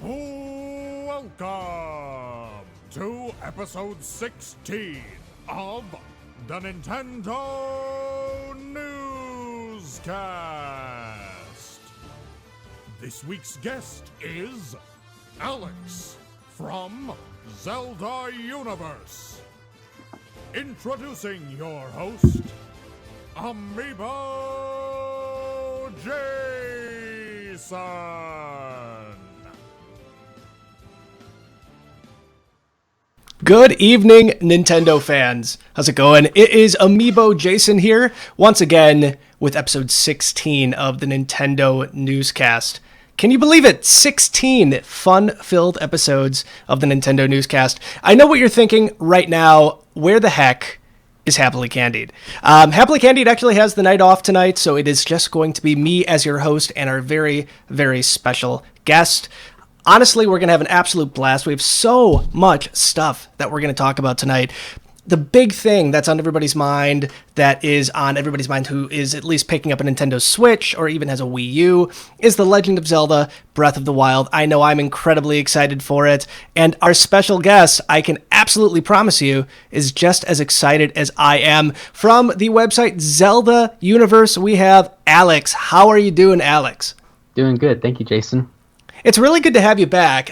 Welcome to episode 16 of the Nintendo Newscast. This week's guest is Alex from Zelda Universe. Introducing your host, Amiibo Jason. Good evening, Nintendo fans. How's it going? It is Amiibo Jason here, once again with episode 16 of the Nintendo Newscast. Can you believe it? 16 fun-filled episodes of the Nintendo Newscast. I know what you're thinking right now. Where the heck is Happily Candied? Happily Candied actually has the night off tonight, so it is just going to be me as your host and our very, very special guest. Honestly, we're going to have an absolute blast. We have so much stuff that we're going to talk about tonight. The big thing that's on everybody's mind, that is on everybody's mind who is at least picking up a Nintendo Switch or even has a Wii U, is The Legend of Zelda Breath of the Wild. I know I'm incredibly excited for it, and our special guest, I can absolutely promise you, is just as excited as I am. From the website Zelda Universe, we have Alex. How are you doing, Alex? Doing good. Thank you, Jason. It's really good to have you back.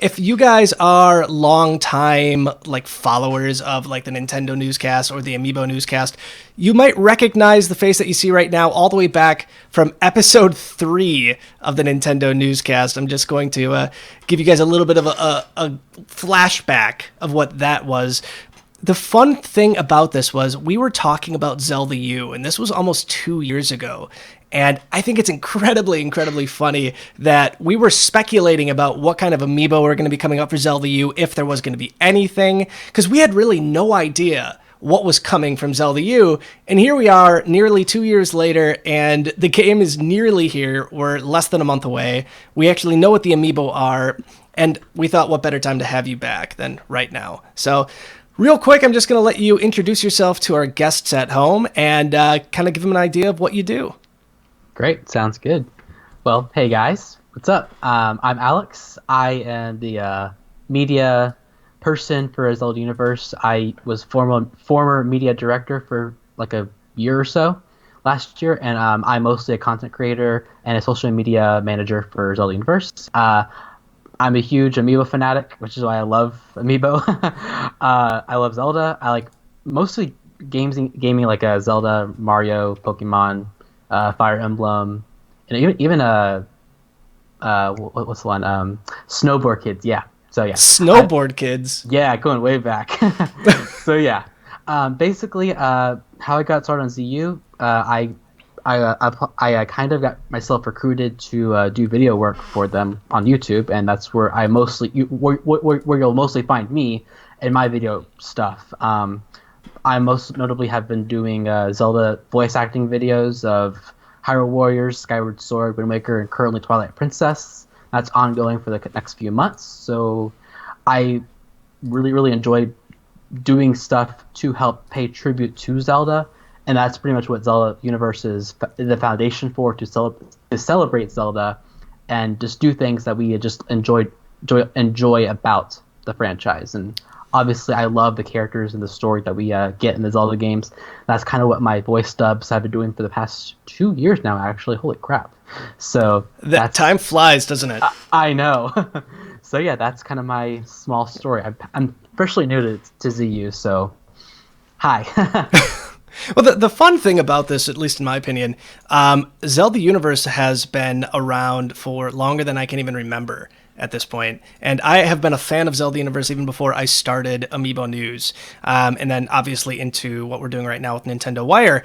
If you guys are long-time followers of the Nintendo Newscast or the Amiibo Newscast, you might recognize the face that you see right now all the way back from episode 3 of the Nintendo Newscast. I'm just going to give you guys a little bit of a flashback of what that was. The fun thing about this was we were talking about Zelda U, and this was almost 2 years ago. And I think it's incredibly, incredibly funny that we were speculating about what kind of amiibo were going to be coming up for Zelda U, if there was going to be anything, because we had really no idea what was coming from Zelda U. And here we are nearly 2 years later, and the game is nearly here. We're less than a month away. We actually know what the amiibo are, and we thought what better time to have you back than right now. So real quick, I'm just going to let you introduce yourself to our guests at home and kind of give them an idea of what you do. Great. Sounds good. Well, hey guys, what's up? I'm Alex. I am the media person for Zelda Universe. I was former media director for a year or so last year, and I'm mostly a content creator and a social media manager for Zelda Universe. I'm a huge Amiibo fanatic, which is why I love Amiibo. I love Zelda. I like mostly gaming like Zelda, Mario, Pokemon, Fire Emblem, and even what's the one? Snowboard Kids. Yeah. So yeah. Snowboard Kids. Yeah, going way back. So yeah. Basically, how I got started on ZU, I kind of got myself recruited to do video work for them on YouTube, and that's where where you'll mostly find me and my video stuff. I most notably have been doing Zelda voice acting videos of Hyrule Warriors, Skyward Sword, Wind Waker, and currently Twilight Princess. That's ongoing for the next few months. So I really, really enjoy doing stuff to help pay tribute to Zelda, and that's pretty much what Zelda Universe is the foundation for, to celebrate Zelda and just do things that we just enjoy about the franchise. And obviously, I love the characters and the story that we get in the Zelda games. That's kind of what my voice dubs have been doing for the past 2 years now, actually. Holy crap. So that time flies, doesn't it? I know. So yeah, that's kind of my small story. I'm freshly new to ZU, so hi. Well, the fun thing about this, at least in my opinion, Zelda Universe has been around for longer than I can even remember at this point. And I have been a fan of Zelda Universe even before I started Amiibo News, and then obviously into what we're doing right now with Nintendo Wire.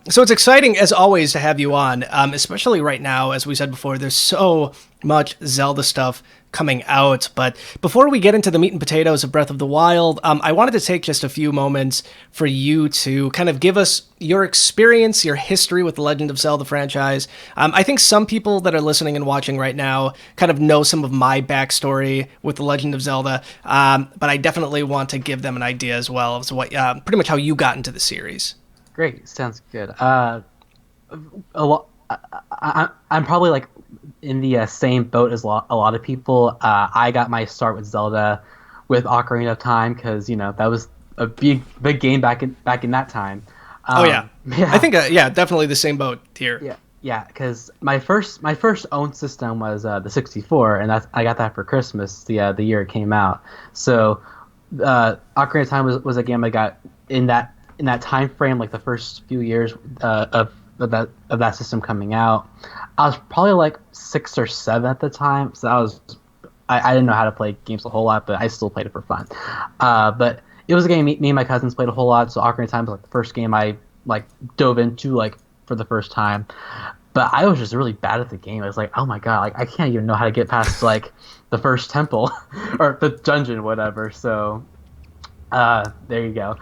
So it's exciting, as always, to have you on, especially right now. As we said before, there's so much Zelda stuff coming out. But before we get into the meat and potatoes of Breath of the Wild, I wanted to take just a few moments for you to kind of give us your experience, your history with the Legend of Zelda franchise. I think some people that are listening and watching right now kind of know some of my backstory with the Legend of Zelda, but I definitely want to give them an idea as well of what, pretty much how you got into the series. Great, sounds good. I'm probably like in the same boat as a lot of people. I got my start with Zelda, with Ocarina of Time, because that was a big game back in that time. Oh yeah. Yeah. I think definitely the same boat here. Yeah, because my first owned system was the 64, and I got that for Christmas the year it came out. So Ocarina of Time was a game I got in that time frame, like the first few years of that system coming out. I was probably like 6 or 7 at the time, so I didn't know how to play games a whole lot, but I still played it for fun. But it was a game me and my cousins played a whole lot, so Ocarina of Time was like the first game I like dove into like for the first time. But I was just really bad at the game. I was like, oh my god, like I can't even know how to get past like the first temple or the dungeon, whatever. So there you go.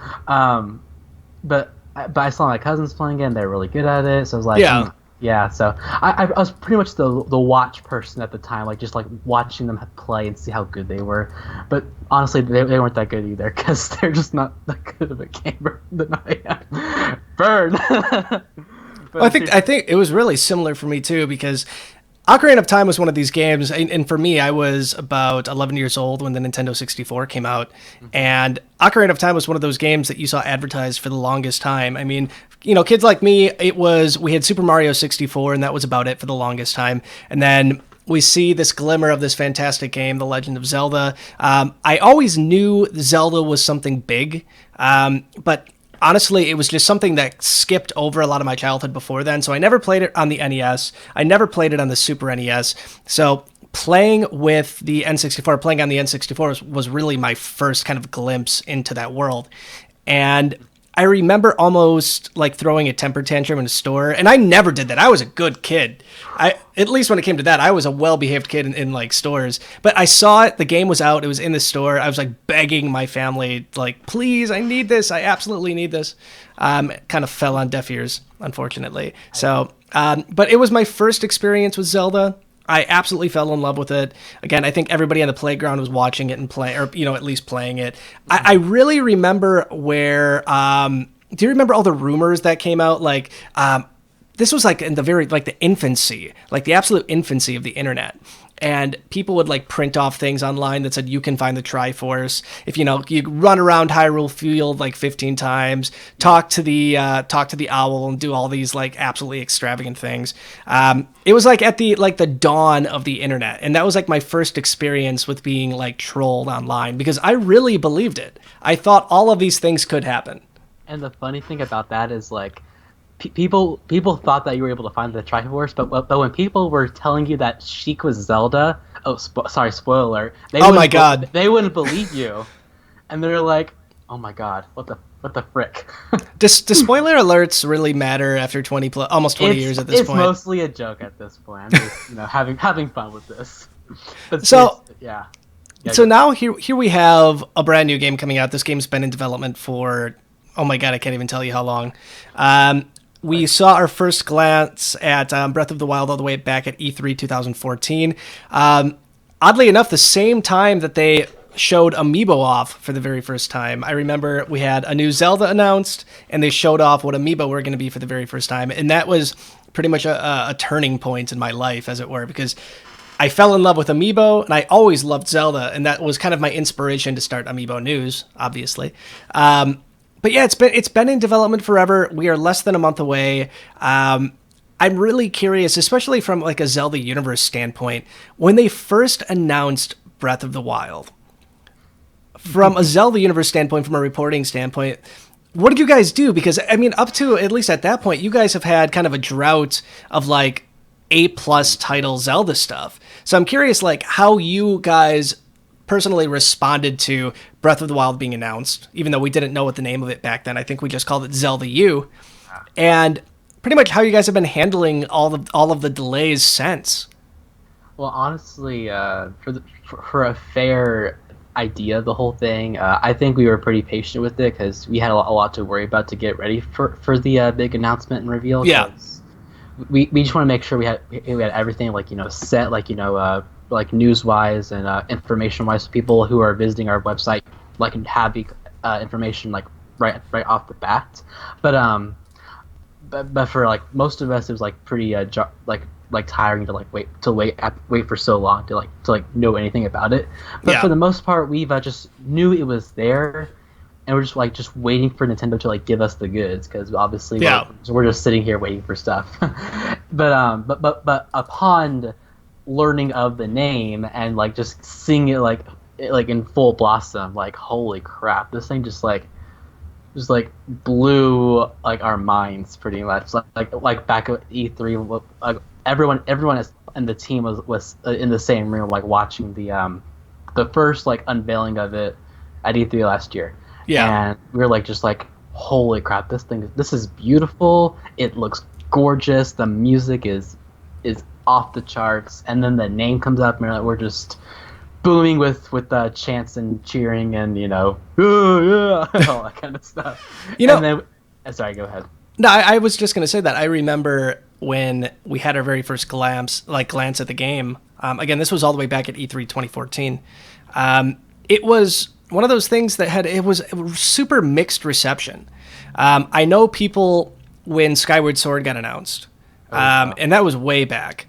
But I saw my cousins playing it, and they're really good at it. So I was like, yeah. So I was pretty much the watch person at the time, like just like watching them play and see how good they were. But honestly, they weren't that good either, because they're just not that good of a gamer than I am. Burn. Well, I think it was really similar for me too, because Ocarina of Time was one of these games, and for me, I was about 11 years old when the Nintendo 64 came out, and Ocarina of Time was one of those games that you saw advertised for the longest time. I mean, kids like me, we had Super Mario 64, and that was about it for the longest time, and then we see this glimmer of this fantastic game, The Legend of Zelda. I always knew Zelda was something big, but honestly, it was just something that skipped over a lot of my childhood before then. So I never played it on the NES. I never played it on the Super NES. So playing with the N64, playing on the N64 was really my first kind of glimpse into that world. And I remember almost like throwing a temper tantrum in a store, and I never did that. I was a good kid. At least when it came to that, I was a well-behaved kid in like stores. But I saw it, the game was out, it was in the store. I was like begging my family, like, please, I need this. I absolutely need this. It kind of fell on deaf ears, unfortunately. So, but it was my first experience with Zelda. I absolutely fell in love with it. Again, I think everybody on the playground was watching it and playing, or at least playing it. I really remember where. Do you remember all the rumors that came out? Like, this was like in the the infancy, like the absolute infancy of the internet. And people would like print off things online that said you can find the Triforce if you run around Hyrule Field like 15 times, talk to the owl, and do all these like absolutely extravagant things. It was like at the dawn of the internet, and that was like my first experience with being like trolled online, because I really believed it. I thought all of these things could happen. And the funny thing about that is like, people thought that you were able to find the Triforce, but when people were telling you that Sheik was Zelda, sorry, spoiler. Oh my god, they wouldn't believe you, and they're like, oh my god, what the frick? Does spoiler alerts really matter after almost 20 years at this point? It's mostly a joke at this point. I'm just having fun with this. But so yeah. So now here we have a brand new game coming out. This game's been in development for, oh my god, I can't even tell you how long. We saw our first glance at Breath of the Wild all the way back at E3 2014. Oddly enough, the same time that they showed Amiibo off for the very first time. I remember we had a new Zelda announced, and they showed off what Amiibo were going to be for the very first time. And that was pretty much a turning point in my life, as it were, because I fell in love with Amiibo, and I always loved Zelda, and that was kind of my inspiration to start Amiibo News, obviously. But yeah, it's been in development forever. We are less than a month away. I'm really curious, especially from like a Zelda universe standpoint, when they first announced Breath of the Wild. From a Zelda universe standpoint, from a reporting standpoint, what did you guys do? Because I mean, up to at least at that point, you guys have had kind of a drought of like A+ title Zelda stuff. So I'm curious, like, how you guys personally responded to Breath of the Wild being announced, even though we didn't know what the name of it back then. I think we just called it Zelda U, and pretty much how you guys have been handling all of the delays since. Well, honestly, for a fair idea of the whole thing, I think we were pretty patient with it, because we had a lot to worry about to get ready for the big announcement and reveal. Yeah. We just want to make sure we had everything set, like news-wise and information-wise, so people who are visiting our website can have the information like right off the bat. But for like most of us, it was like pretty like tiring to like wait for so long to know anything about it. But Yeah. for the most part, we've just knew it was there, and we're just waiting for Nintendo to like give us the goods, because obviously we're just sitting here waiting for stuff. but upon learning of the name and like just seeing it like in full blossom, like holy crap, this thing just blew like our minds pretty much. Like back at E3, like everyone in the team was in the same room, like watching the first like unveiling of it at E3 last year. Yeah. And we were like just like, holy crap, this is beautiful. It looks gorgeous. The music is off the charts. And then the name comes up, and we're just booming with chants and cheering and oh, yeah, all that kind of stuff. And then, sorry, go ahead. No, I was just going to say that I remember when we had our very first glance at the game. Again, this was all the way back at E3 2014. It was one of those things that it was super mixed reception. I know people when Skyward Sword got announced, and that was way back.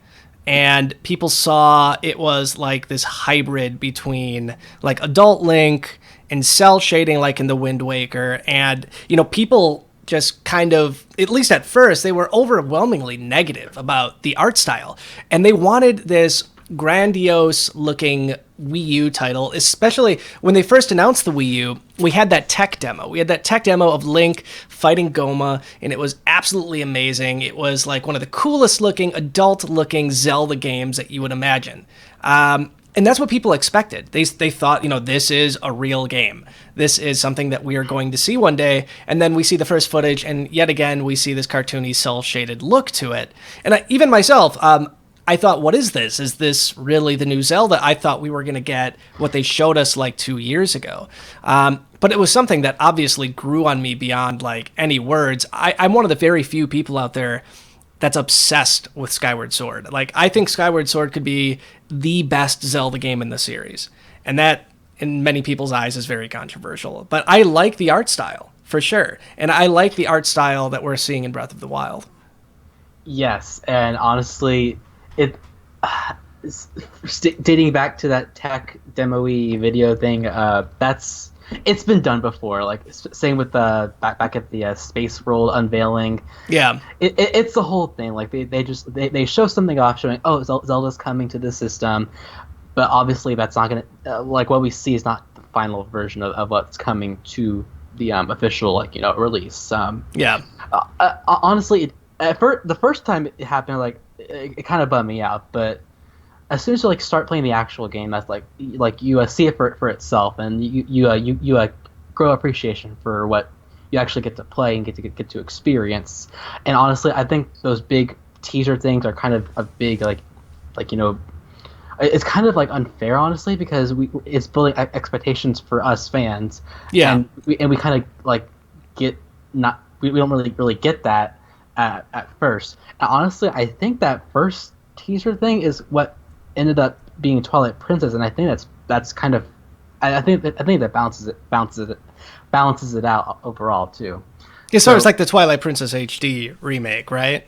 And people saw it was like this hybrid between like adult Link and cell shading, like in the Wind Waker. And, people just kind of, at least at first, they were overwhelmingly negative about the art style. And they wanted this grandiose looking Wii U title, especially when they first announced the Wii U. We had that tech demo. We had that tech demo of Link fighting Goma, and it was absolutely amazing. It was like one of the coolest looking, adult looking Zelda games that you would imagine. And that's what people expected. They thought, this is a real game. This is something that we are going to see one day. And then we see the first footage, and yet again, we see this cartoony, cel-shaded look to it. And even myself, I thought, what is this? Is this really the new Zelda? I thought we were going to get what they showed us like 2 years ago. But it was something that obviously grew on me beyond like any words. I'm one of the very few people out there that's obsessed with Skyward Sword. Like, I think Skyward Sword could be the best Zelda game in the series. And that, in many people's eyes, is very controversial. But I like the art style, for sure. And I like the art style that we're seeing in Breath of the Wild. Yes, and honestly, dating back to that tech demo-y video thing, it's been done before. Like, same with back at the Space World unveiling. Yeah, it's the whole thing. Like they show something off, showing, oh, Zelda's coming to this system, but obviously that's not gonna like what we see is not the final version of what's coming to the official release. Yeah. Honestly, the first time it happened, like it kind of bummed me out, but as soon as you start playing the actual game, that's like you see it for itself, and you grow appreciation for what you actually get to play and get to experience. And honestly, I think those big teaser things are kind of a big it's kind of like unfair, honestly, because it's building expectations for us fans. Yeah, and we kind of we don't really get that at first. And honestly, I think that first teaser thing is what ended up being Twilight Princess, and I think that's kind of I think that balances it out overall too. Yeah, so it's like the Twilight Princess HD remake, right?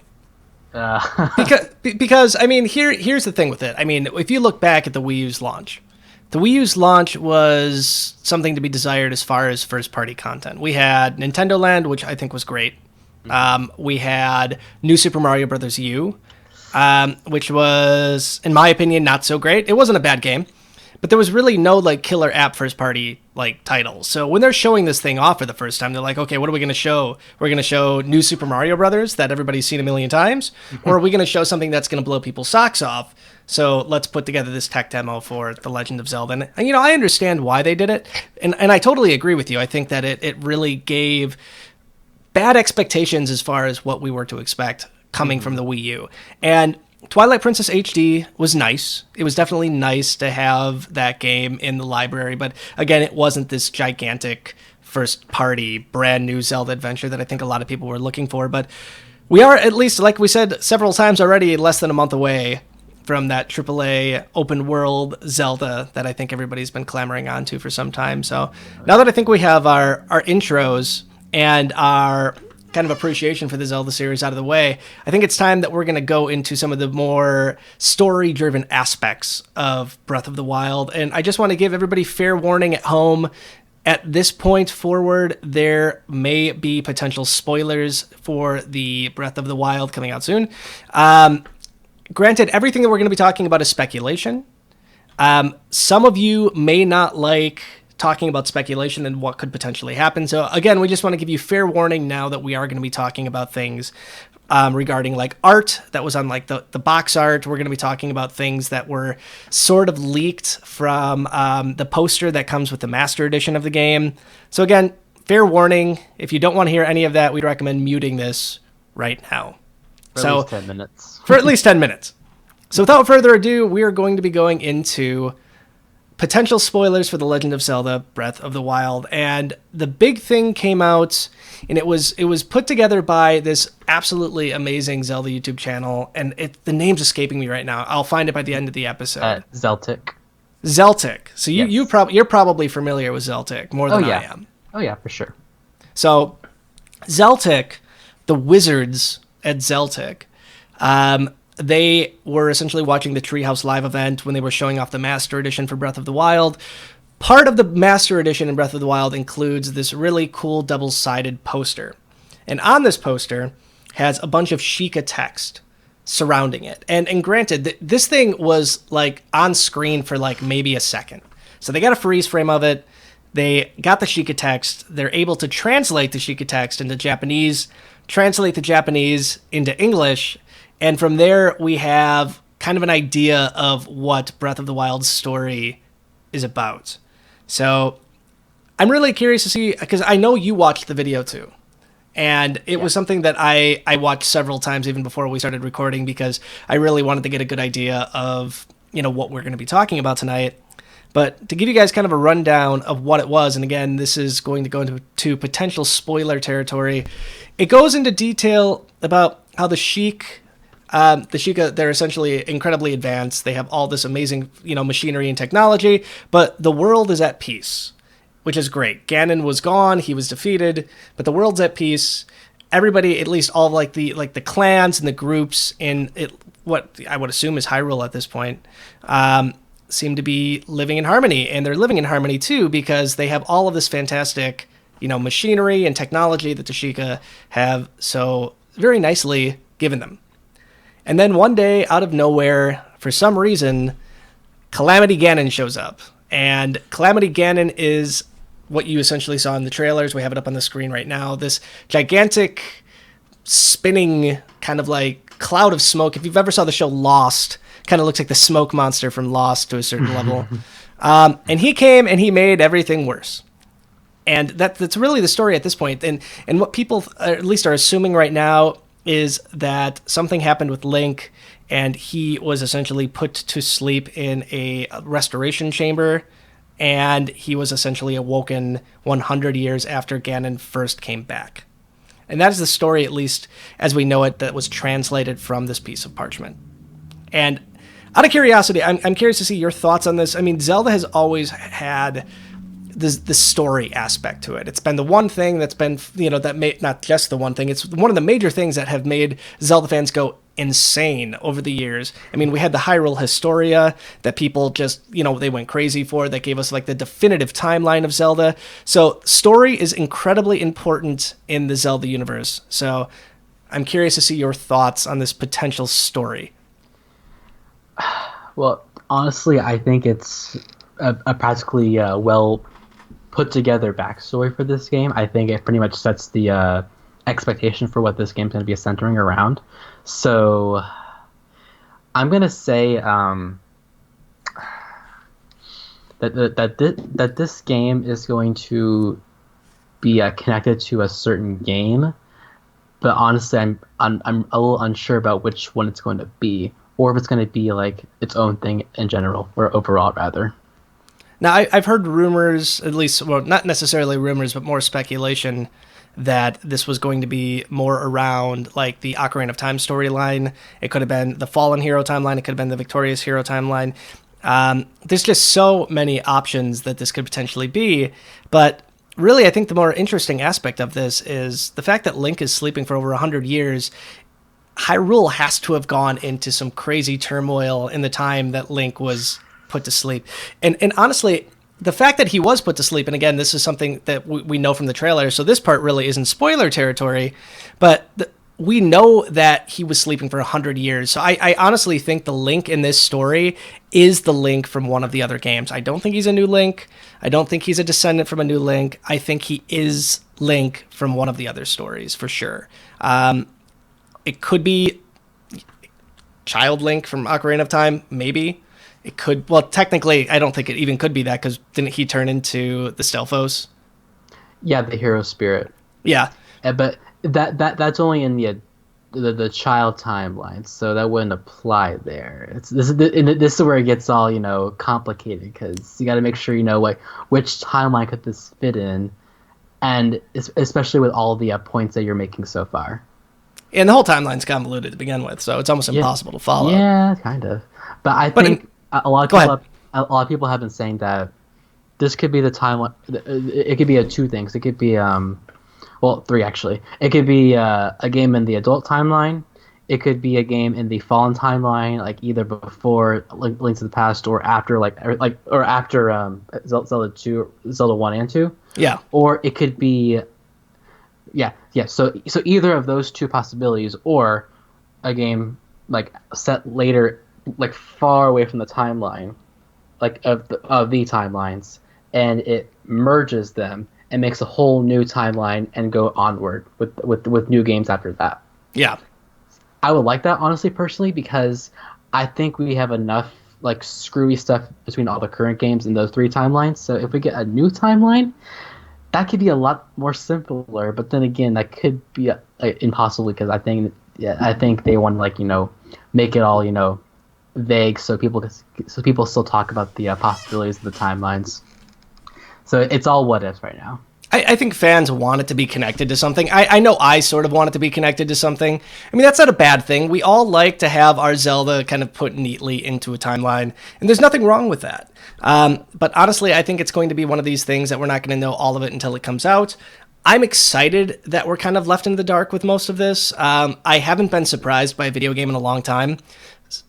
Because I mean, here's the thing with it. I mean, if you look back at the Wii U's launch, the Wii U's launch was something to be desired as far as first-party content. We had Nintendo Land, which I think was great. We had New Super Mario Bros. U, which was, in my opinion, not so great. It wasn't a bad game, but there was really no killer app first-party titles. So when they're showing this thing off for the first time, they're like, okay, what are we going to show? We're going to show New Super Mario Brothers that everybody's seen a million times, or are we going to show something that's going to blow people's socks off? So let's put together this tech demo for The Legend of Zelda. And I understand why they did it, and I totally agree with you. I think that it really gave bad expectations as far as what we were to expect coming from the Wii U. And Twilight Princess HD was nice. It was definitely nice to have that game in the library, but again, it wasn't this gigantic first-party, brand-new Zelda adventure that I think a lot of people were looking for. But we are, at least, like we said several times already, less than a month away from that AAA open-world Zelda that I think everybody's been clamoring on to for some time. So now that I think we have our intros and our kind of appreciation for the Zelda series out of the way, I think it's time that we're going to go into some of the more story-driven aspects of Breath of the Wild. And I just want to give everybody fair warning at home. At this point forward, there may be potential spoilers for the Breath of the Wild coming out soon. Granted, everything that we're going to be talking about is speculation. Some of you may not like talking about speculation and what could potentially happen. So again, we just want to give you fair warning now that we are going to be talking about things regarding like art that was on like the box art. We're going to be talking about things that were sort of leaked from the poster that comes with the Master Edition of the game. So again, fair warning. If you don't want to hear any of that, we'd recommend muting this right now. For at least 10 minutes. For at least 10 minutes. So without further ado, we are going to be going into potential spoilers for The Legend of Zelda Breath of the Wild. And the big thing came out, and it was put together by this absolutely amazing Zelda YouTube channel, and the name's escaping me right now. I'll find it by the end of the episode. Zeltic. So you're probably familiar with Zeltic more than I am. Oh yeah, for sure. So Zeltic, the wizards at Zeltic, they were essentially watching the Treehouse Live event when they were showing off the Master Edition for Breath of the Wild. Part of the Master Edition in Breath of the Wild includes this really cool double-sided poster. And on this poster has a bunch of Sheikah text surrounding it. And granted, this thing was like on screen for like maybe a second. So they got a freeze frame of it. They got the Sheikah text. They're able to translate the Sheikah text into Japanese, translate the Japanese into English, and from there, we have kind of an idea of what Breath of the Wild's story is about. So I'm really curious to see, because I know you watched the video too. And it was something that I watched several times even before we started recording, because I really wanted to get a good idea of, what we're going to be talking about tonight. But to give you guys kind of a rundown of what it was, and again, this is going to go into potential spoiler territory. It goes into detail about how the Sheikah, they're essentially incredibly advanced. They have all this amazing, machinery and technology, but the world is at peace, which is great. Ganon was gone, he was defeated, but the world's at peace. Everybody, at least all the clans and the groups in what I would assume is Hyrule at this point, seem to be living in harmony, and they're living in harmony too because they have all of this fantastic, machinery and technology that the Sheikah have so very nicely given them. And then one day, out of nowhere, for some reason, Calamity Ganon shows up. And Calamity Ganon is what you essentially saw in the trailers. We have it up on the screen right now. This gigantic, spinning, kind of like cloud of smoke. If you've ever saw the show Lost, kind of looks like the smoke monster from Lost to a certain level. And he came and he made everything worse. And that's really the story at this point. And what people at least are assuming right now is that something happened with Link, and he was essentially put to sleep in a restoration chamber, and he was essentially awoken 100 years after Ganon first came back. And that is the story, at least as we know it, that was translated from this piece of parchment. And out of curiosity, I'm curious to see your thoughts on this. I mean, Zelda has always had the story aspect to it. It's been the one thing that's been, not just the one thing, it's one of the major things that have made Zelda fans go insane over the years. I mean, we had the Hyrule Historia that people just, they went crazy for, that gave us like the definitive timeline of Zelda. So story is incredibly important in the Zelda universe. So I'm curious to see your thoughts on this potential story. Well, honestly, I think it's a practically well put together backstory for this game. I think it pretty much sets the expectation for what this game's going to be centering around. So I'm going to say that this game is going to be connected to a certain game, but honestly, I'm a little unsure about which one it's going to be, or if it's going to be like its own thing in general, or overall rather. Now, I've heard rumors, at least, well, not necessarily rumors, but more speculation, that this was going to be more around like the Ocarina of Time storyline. It could have been the Fallen Hero timeline. It could have been the Victorious Hero timeline. There's just so many options that this could potentially be. But really, I think the more interesting aspect of this is the fact that Link is sleeping for over 100 years. Hyrule has to have gone into some crazy turmoil in the time that Link was put to sleep. And honestly, the fact that he was put to sleep, and again, this is something that we know from the trailer, so this part really isn't spoiler territory, but we know that he was sleeping for 100 years. So I honestly think the Link in this story is the Link from one of the other games. I don't think he's a new Link. I don't think he's a descendant from a new Link. I think he is Link from one of the other stories, for sure. It could be Child Link from Ocarina of Time, maybe. It could, well, technically, I don't think it even could be that, because didn't he turn into the Stelphos? Yeah, the hero spirit. Yeah. But that's only in the child timeline, so that wouldn't apply there. This is where it gets all complicated, because you got to make sure which timeline could this fit in, and especially with all the points that you're making so far. And the whole timeline's convoluted to begin with, so it's almost impossible to follow. Yeah, kind of. But I think a lot of people have been saying that this could be the timeline. It could be two things. It could be three actually. It could be a game in the adult timeline. It could be a game in the Fallen timeline, like either before Link to the Past or after, or after Zelda 2, Zelda 1 and 2. Yeah. Or it could be. Yeah. So either of those two possibilities, or a game set later, far away from the timeline, of the timelines, and it merges them and makes a whole new timeline and go onward with new games after that. Yeah. I would like that, honestly, personally, because I think we have enough screwy stuff between all the current games in those three timelines. So if we get a new timeline, that could be a lot more simpler, but then again, that could be impossible, because I think they want to make it all vague, so people still talk about the possibilities of the timelines. So it's all what ifs right now. I think fans want it to be connected to something. I know I sort of want it to be connected to something. I mean, that's not a bad thing. We all like to have our Zelda kind of put neatly into a timeline, and there's nothing wrong with that. But honestly, I think it's going to be one of these things that we're not going to know all of it until it comes out. I'm excited that we're kind of left in the dark with most of this. I haven't been surprised by a video game in a long time.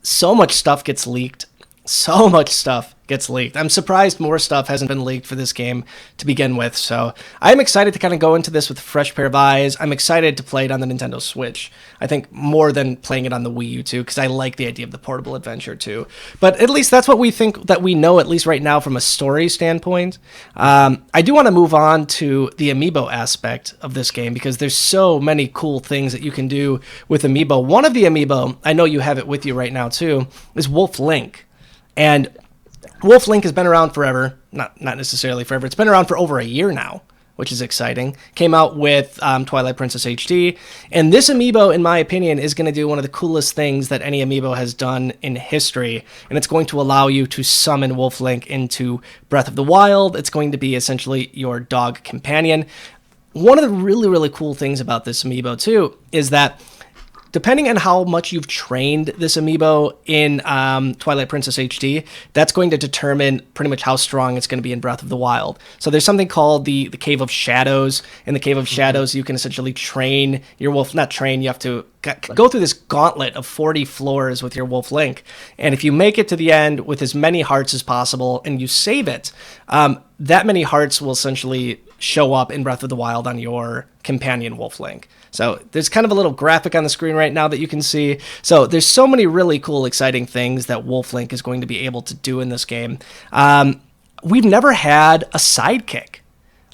So much stuff gets leaked. So much stuff gets leaked. I'm surprised more stuff hasn't been leaked for this game to begin with. So I'm excited to kind of go into this with a fresh pair of eyes. I'm excited to play it on the Nintendo Switch. I think more than playing it on the Wii U too, because I like the idea of the portable adventure too. But at least that's what we think that we know, at least right now, from a story standpoint. I do want to move on to the amiibo aspect of this game, because there's so many cool things that you can do with amiibo. One of the amiibo, I know you have it with you right now too, is Wolf Link. And Wolf Link has been around forever. Not necessarily forever. It's been around for over a year now, which is exciting. Came out with Twilight Princess HD. And this amiibo, in my opinion, is going to do one of the coolest things that any amiibo has done in history. And it's going to allow you to summon Wolf Link into Breath of the Wild. It's going to be essentially your dog companion. One of the really, really cool things about this amiibo, too, is that depending on how much you've trained this amiibo in Twilight Princess HD, that's going to determine pretty much how strong it's going to be in Breath of the Wild. So there's something called the Cave of Shadows. In the Cave of Shadows, you can essentially train your wolf. Not train, you have to go through this gauntlet of 40 floors with your Wolf Link. And if you make it to the end with as many hearts as possible and you save it, that many hearts will essentially show up in Breath of the Wild on your companion Wolf Link. So there's kind of a little graphic on the screen right now that you can see. So there's so many really cool, exciting things that Wolf Link is going to be able to do in this game. We've never had a sidekick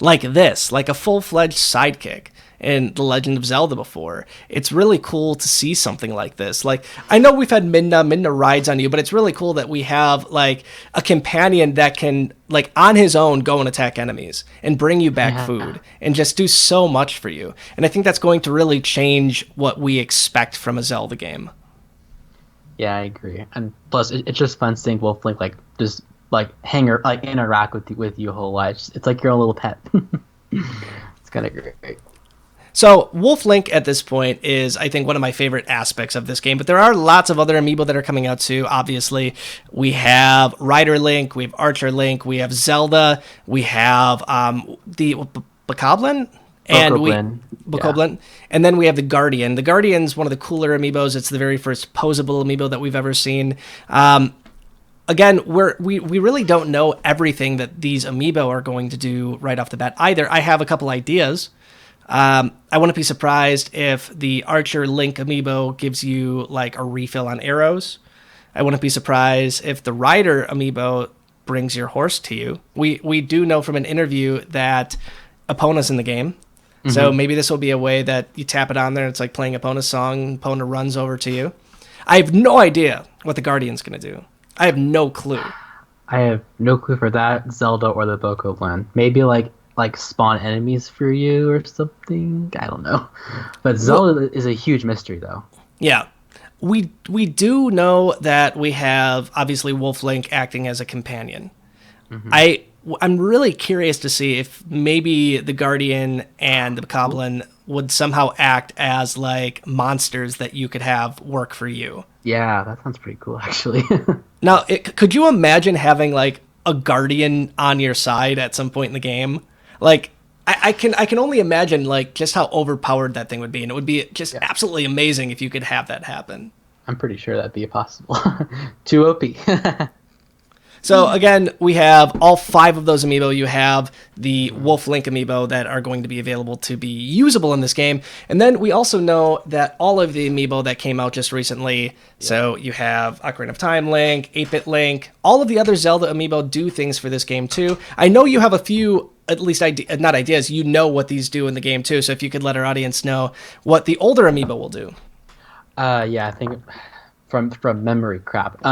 like this, like a full-fledged sidekick in The Legend of Zelda before. It's really cool to see something like this. Like, I know we've had Midna rides on you, but it's really cool that we have like a companion that can, like, on his own go and attack enemies and bring you back food and just do so much for you. And I think that's going to really change what we expect from a Zelda game. Yeah, I agree. And plus, it's just fun seeing Wolf Link just interact with you a whole lot. It's like your own little pet. It's kind of great. So Wolf Link at this point is, I think, one of my favorite aspects of this game, but there are lots of other amiibo that are coming out too. Obviously, we have Rider Link, we have Archer Link, we have Zelda, we have the Bokoblin, and Bokoblin, and then we have the Guardian. The Guardian's one of the cooler amiibos. It's the very first posable amiibo that we've ever seen. Again, we really don't know everything that these amiibo are going to do right off the bat either. I have a couple ideas. I wouldn't be surprised if the Archer Link amiibo gives you like a refill on arrows. I wouldn't be surprised if the Rider amiibo brings your horse to you. We do know from an interview that Epona's in the game. Mm-hmm. So maybe this will be a way that you tap it on there and it's like playing Epona's song, Epona runs over to you. I have no idea what the Guardian's going to do. I have no clue. I have no clue for that, Zelda or the Bokoblin. Maybe like spawn enemies for you or something. I don't know. But Zelda is a huge mystery, though. Yeah. We do know that we have, obviously, Wolf Link acting as a companion. Mm-hmm. I'm really curious to see if maybe the Guardian and the Bokoblin would somehow act as like monsters that you could have work for you. Yeah, that sounds pretty cool, actually. Now, could you imagine having like a Guardian on your side at some point in the game? Like, I can only imagine like just how overpowered that thing would be, and it would be just absolutely amazing if you could have that happen. I'm pretty sure that'd be possible. Too OP. So again, we have all 5 of those amiibo. You have the Wolf Link amiibo that are going to be available to be usable in this game. And then we also know that all of the amiibo that came out just recently, so you have Ocarina of Time Link, 8-Bit Link, all of the other Zelda amiibo do things for this game too. I know you have a few, at least not ideas, you know what these do in the game too. So if you could let our audience know what the older amiibo will do. Yeah, I think from memory crap.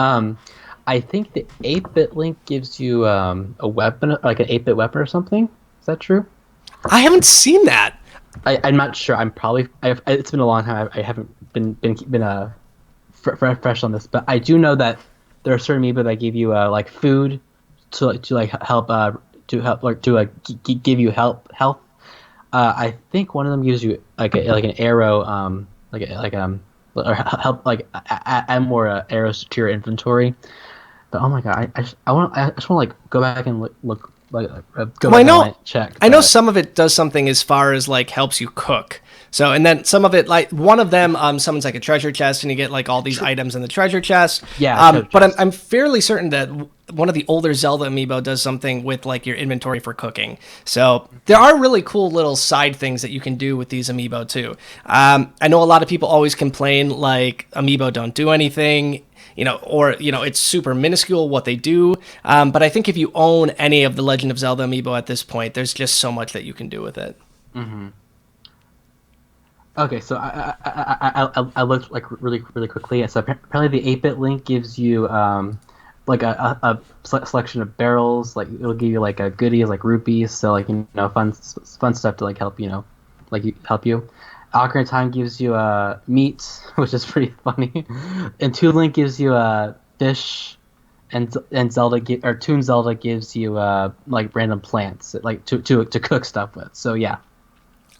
I think the 8-bit Link gives you a weapon, like an 8-bit weapon or something. Is that true? I haven't seen that. I'm not sure. It's been a long time. I haven't been fresh on this, but I do know that there are certain amiibo that give you like food to give you health. I think one of them gives you like an arrow, or help add more arrows to your inventory. But oh my god, I just want to like go back and look check. I know some of it does something as far as like helps you cook. So, and then some of it, like one of them summons like a treasure chest, and you get like all these items in the treasure chest. Yeah. But I'm fairly certain that one of the older Zelda amiibo does something with like your inventory for cooking. So there are really cool little side things that you can do with these amiibo too. I know a lot of people always complain like amiibo don't do anything, or it's super minuscule what they do. But I think if you own any of the Legend of Zelda amiibo at this point, there's just so much that you can do with it. Mm-hmm. Okay, so I looked like really quickly. So apparently the 8-bit Link gives you like a selection of barrels. Like it'll give you like goodies like rupees. So like fun stuff to like help help you. Ocarina of Time gives you meat, which is pretty funny. And Toon Link gives you fish, and Toon Zelda gives you like random plants like to cook stuff with. So yeah.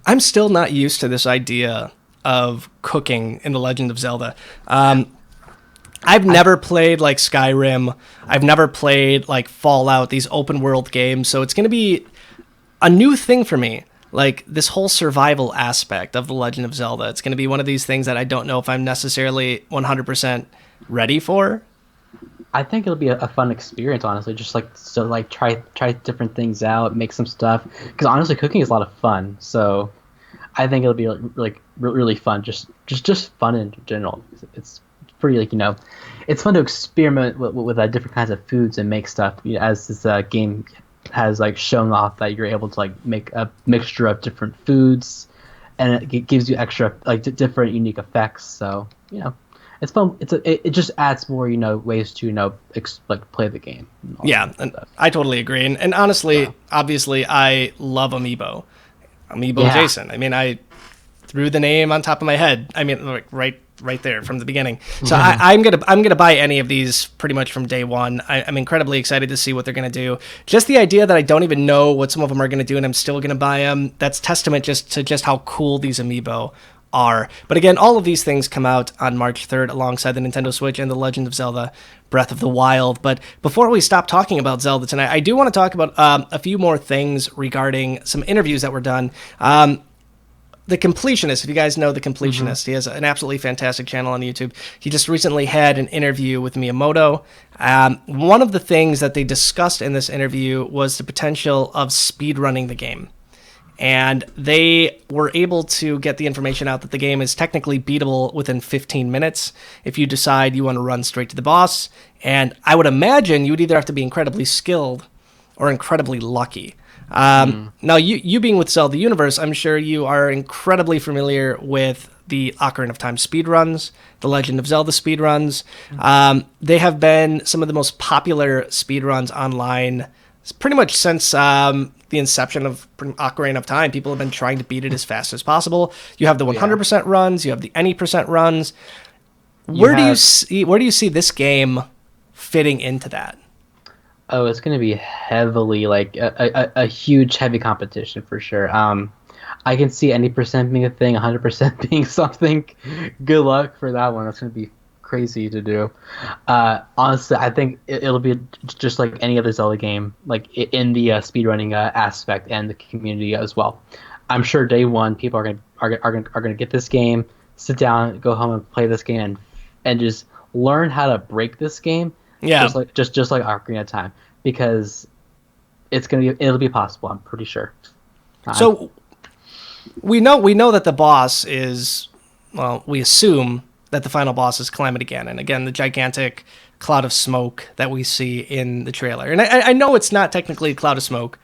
I'm still not used to this idea of cooking in The Legend of Zelda. I've never played like Skyrim. I've never played like Fallout, these open world games. So it's going to be a new thing for me. Like this whole survival aspect of The Legend of Zelda. It's going to be one of these things that I don't know if I'm necessarily 100% ready for. I think it'll be a fun experience, honestly. Just try different things out, make some stuff. Because honestly, cooking is a lot of fun. So I think it'll be like really fun. Just fun in general. It's pretty it's fun to experiment with different kinds of foods and make stuff. As this game has like shown off that you're able to like make a mixture of different foods, and it gives you extra like different unique effects. So it's fun. It just adds more ways to play the game. Yeah, and I totally agree. And honestly, obviously, I love Amiibo Yeah. Jason. I mean, I threw the name on top of my head. I mean, like right right there from the beginning. So I'm gonna buy any of these pretty much from day one. I'm incredibly excited to see what they're gonna do. Just the idea that I don't even know what some of them are gonna do, and I'm still gonna buy them. That's testament to how cool these amiibo are. But again, all of these things come out on March 3rd alongside the Nintendo Switch and The Legend of Zelda Breath of the Wild. But before we stop talking about Zelda tonight, I do want to talk about a few more things regarding some interviews that were done. The Completionist, if you guys know The Completionist, he has an absolutely fantastic channel on YouTube. He just recently had an interview with Miyamoto. One of the things that they discussed in this interview was the potential of speedrunning the game. And they were able to get the information out that the game is technically beatable within 15 minutes if you decide you want to run straight to the boss. And I would imagine you would either have to be incredibly skilled or incredibly lucky. Now, you being with Zelda Universe, I'm sure you are incredibly familiar with the Ocarina of Time speedruns, the Legend of Zelda speedruns. They have been some of the most popular speedruns online pretty much since the inception of Ocarina of Time. People have been trying to beat it as fast as possible. You have the 100% runs, you have the any percent runs. Where do you see this game fitting into that? Oh, it's going to be heavily like a huge heavy competition for sure. I can see any percent being a thing, 100% being something. Good luck for that one. That's going to be crazy to do. Honestly, I think it'll be just like any other Zelda game, like in the speedrunning aspect and the community as well. I'm sure day one people are gonna get this game, sit down, go home and play this game, and just learn how to break this game. Yeah, just like Ocarina of Time, because it'll be possible. I'm pretty sure. So we know that the boss is, well, we assume that the final boss is Calamity Ganon. Again, the gigantic cloud of smoke that we see in the trailer. And I know it's not technically a cloud of smoke,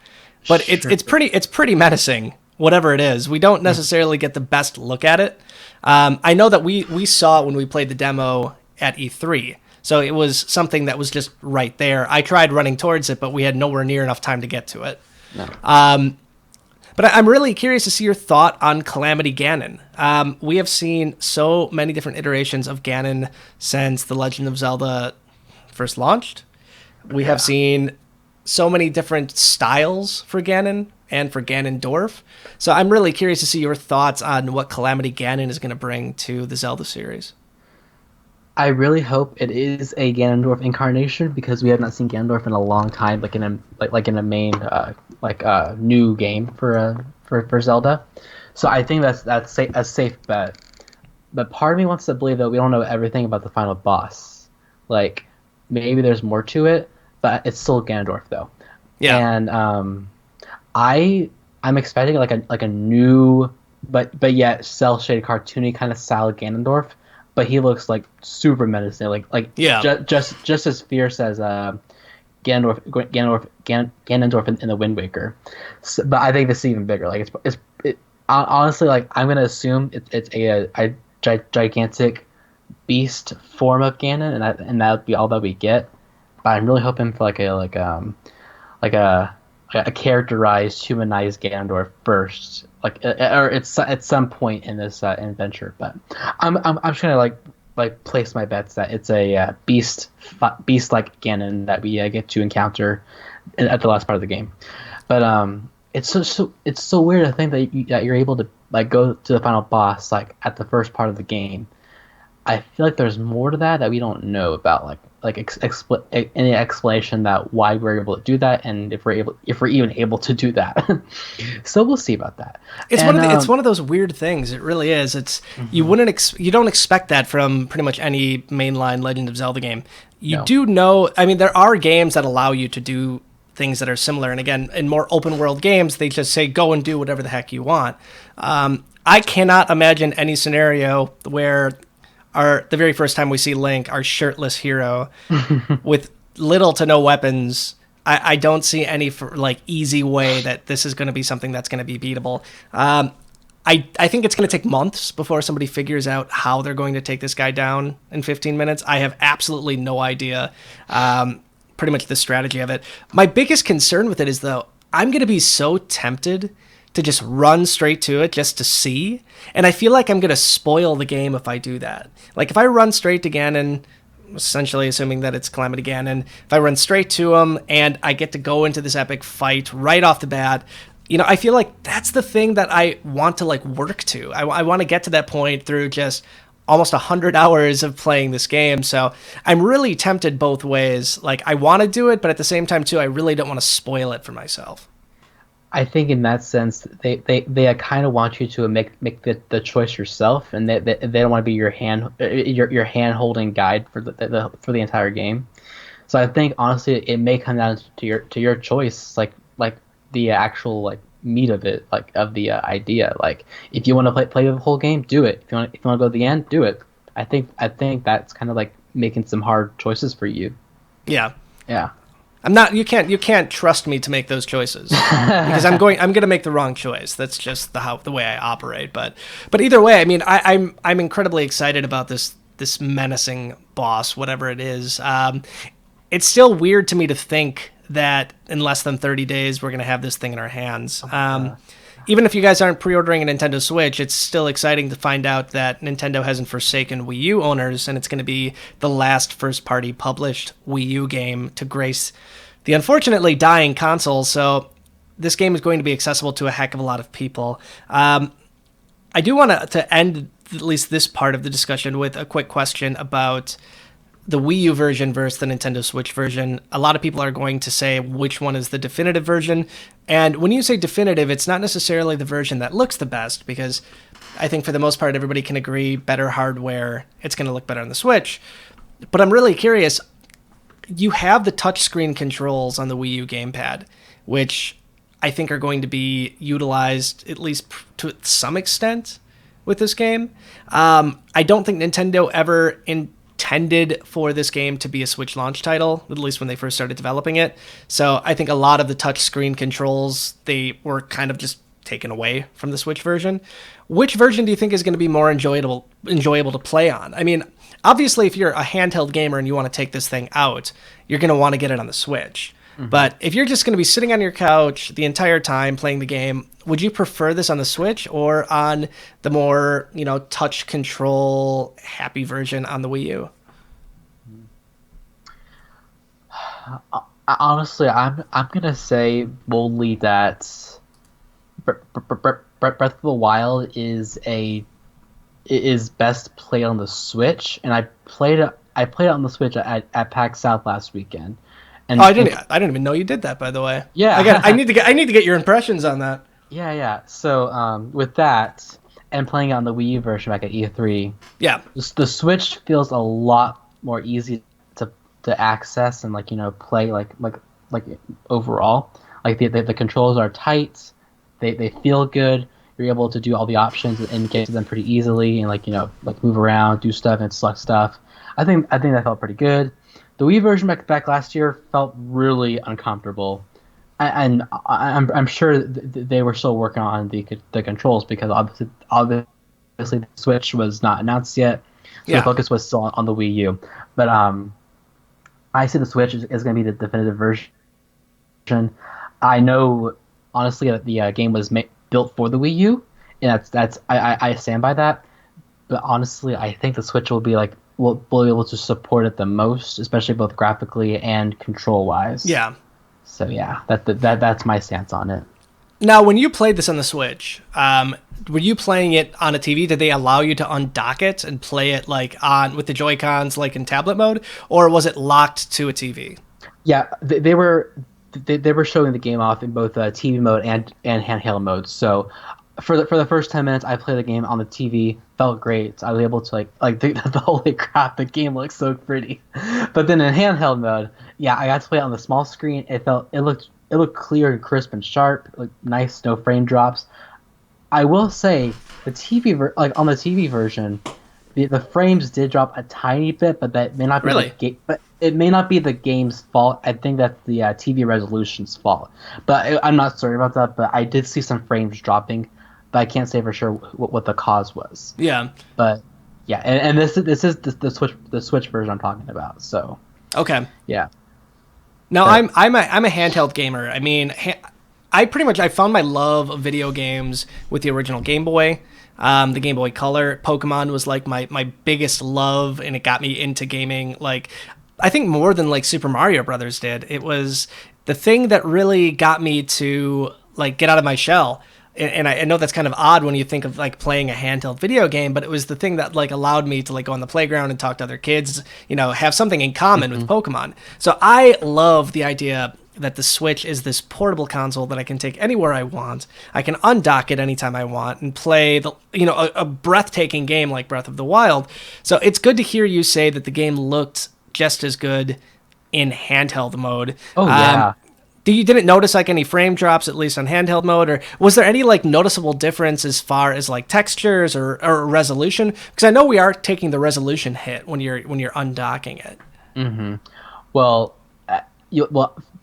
but sure. it's pretty menacing, whatever it is. We don't necessarily get the best look at it. I know that we saw it when we played the demo at E3. So it was something that was just right there. I tried running towards it, but we had nowhere near enough time to get to it. No. But I'm really curious to see your thought on Calamity Ganon. We have seen so many different iterations of Ganon since The Legend of Zelda first launched. We have seen so many different styles for Ganon and for Ganondorf. So I'm really curious to see your thoughts on what Calamity Ganon is going to bring to the Zelda series. I really hope it is a Ganondorf incarnation, because we have not seen Ganondorf in a long time, like in a main new game for Zelda. So I think that's a safe bet. But part of me wants to believe that we don't know everything about the final boss. Like, maybe there's more to it, but it's still Ganondorf though. Yeah. And I'm expecting like a new but yet cel shaded cartoony kind of style Ganondorf. But he looks like super menacing, just as fierce as Ganondorf in the Wind Waker. So, but I think this is even bigger. Like it's honestly, like, I'm gonna assume it's a gigantic beast form of Ganon, and that would be all that we get. But I'm really hoping for like a characterized, humanized Ganondorf first, or it's at some point in this adventure. But I'm just gonna like place my bets that it's a beast like Ganon that we get to encounter at the last part of the game. But it's so weird to think that you're able to like go to the final boss like at the first part of the game. I feel like there's more to that we don't know about, any explanation that why we're able to do that, and if we're even able to do that. So we'll see about that. It's one of those weird things. It really is. It's you don't expect that from pretty much any mainline Legend of Zelda game. Do know. I mean, there are games that allow you to do things that are similar, and again, in more open world games, they just say go and do whatever the heck you want. I cannot imagine any scenario where the very first time we see Link, our shirtless hero, with little to no weapons, I don't see any easy way that this is going to be something that's going to be beatable. I think it's going to take months before somebody figures out how they're going to take this guy down in 15 minutes. I have absolutely no idea pretty much the strategy of it. My biggest concern with it is, though, I'm going to be so tempted to just run straight to it just to see. And I feel like I'm going to spoil the game if I do that. Like if I run straight to Ganon, essentially assuming that it's Calamity Ganon, if I run straight to him and I get to go into this epic fight right off the bat, you know, I feel like that's the thing that I want to like work to. I want to get to that point through just almost 100 hours of playing this game. So I'm really tempted both ways. Like I want to do it, but at the same time too, I really don't want to spoil it for myself. I think in that sense, they kind of want you to make the choice yourself, and they don't want to be your hand holding guide for the entire game. So I think honestly, it may come down to your choice, like the actual like meat of it, like of the idea. Like if you want to play the whole game, do it. If you want to go to the end, do it. I think that's kind of like making some hard choices for you. Yeah. Yeah. I'm not. You can't trust me to make those choices because I'm going to make the wrong choice. That's just the way I operate. But either way, I mean, I'm incredibly excited about this menacing boss, whatever it is. It's still weird to me to think that in less than 30 days we're going to have this thing in our hands. Even if you guys aren't pre-ordering a Nintendo Switch, it's still exciting to find out that Nintendo hasn't forsaken Wii U owners, and it's going to be the last first-party published Wii U game to grace the unfortunately dying console. So this game is going to be accessible to a heck of a lot of people. I do want to end at least this part of the discussion with a quick question about the Wii U version versus the Nintendo Switch version. A lot of people are going to say which one is the definitive version. And when you say definitive, it's not necessarily the version that looks the best, because I think for the most part, everybody can agree better hardware, it's going to look better on the Switch. But I'm really curious, you have the touchscreen controls on the Wii U gamepad, which I think are going to be utilized at least to some extent with this game. I don't think Nintendo ever intended for this game to be a Switch launch title, at least when they first started developing it. So I think a lot of the touchscreen controls, they were kind of just taken away from the Switch version. Which version do you think is going to be more enjoyable to play on? I mean, obviously, if you're a handheld gamer and you want to take this thing out, you're going to want to get it on the Switch. Mm-hmm. But if you're just going to be sitting on your couch the entire time playing the game, would you prefer this on the Switch or on the more, touch control happy version on the Wii U? Honestly, I'm gonna say boldly that Breath of the Wild is best played on the Switch, and I played it on the Switch at PAX South last weekend. And I didn't even know you did that, by the way. Yeah, I need to get your impressions on that. Yeah. So with that and playing it on the Wii U version back at E3, yeah, the Switch feels a lot more easy to access and play like overall. Like the controls are tight, they feel good. You're able to do all the options and get to them pretty easily, and move around, do stuff, and select stuff. I think that felt pretty good. The Wii version back last year felt really uncomfortable, and I'm sure they were still working on the controls, because obviously the Switch was not announced yet, so the focus was still on the Wii U. But I see the Switch is going to be the definitive version. I know honestly that the game was built for the Wii U, and I stand by that. But honestly, I think the Switch will be will be able to support it the most, especially both graphically and control wise. Yeah. So yeah, that's my stance on it. Now, when you played this on the Switch, were you playing it on a TV? Did they allow you to undock it and play it with the Joy-Cons in tablet mode, or was it locked to a TV? Yeah, they were showing the game off in both TV mode and handheld mode. So for the first 10 minutes, I played the game on the TV. Felt great. I was able to holy crap, the game looks so pretty. But then in handheld mode, yeah, I got to play it on the small screen. It looked clear and crisp and sharp, nice, no frame drops. I will say the TV on the TV version, the frames did drop a tiny bit, but that may not be really. But it may not be the game's fault. I think that's the TV resolution's fault. But I'm not sorry about that. But I did see some frames dropping, but I can't say for sure what the cause was. Yeah. But yeah, and this is the Switch version I'm talking about. So okay. Yeah. Now I'm a handheld gamer. I mean, I found my love of video games with the original Game Boy. The Game Boy Color. Pokemon was like my biggest love, and it got me into gaming, like I think more than like Super Mario Brothers did. It was the thing that really got me to like get out of my shell. And I know that's kind of odd when you think of like playing a handheld video game, but it was the thing that like allowed me to like go on the playground and talk to other kids, have something in common with Pokemon. So I love the idea that the Switch is this portable console that I can take anywhere I want. I can undock it anytime I want and play a breathtaking game like Breath of the Wild. So it's good to hear you say that the game looked just as good in handheld mode. Oh yeah. You didn't notice like any frame drops, at least on handheld mode, or was there any like noticeable difference as far as like textures or resolution? Because I know we are taking the resolution hit when you're undocking it. Mm-hmm. Well,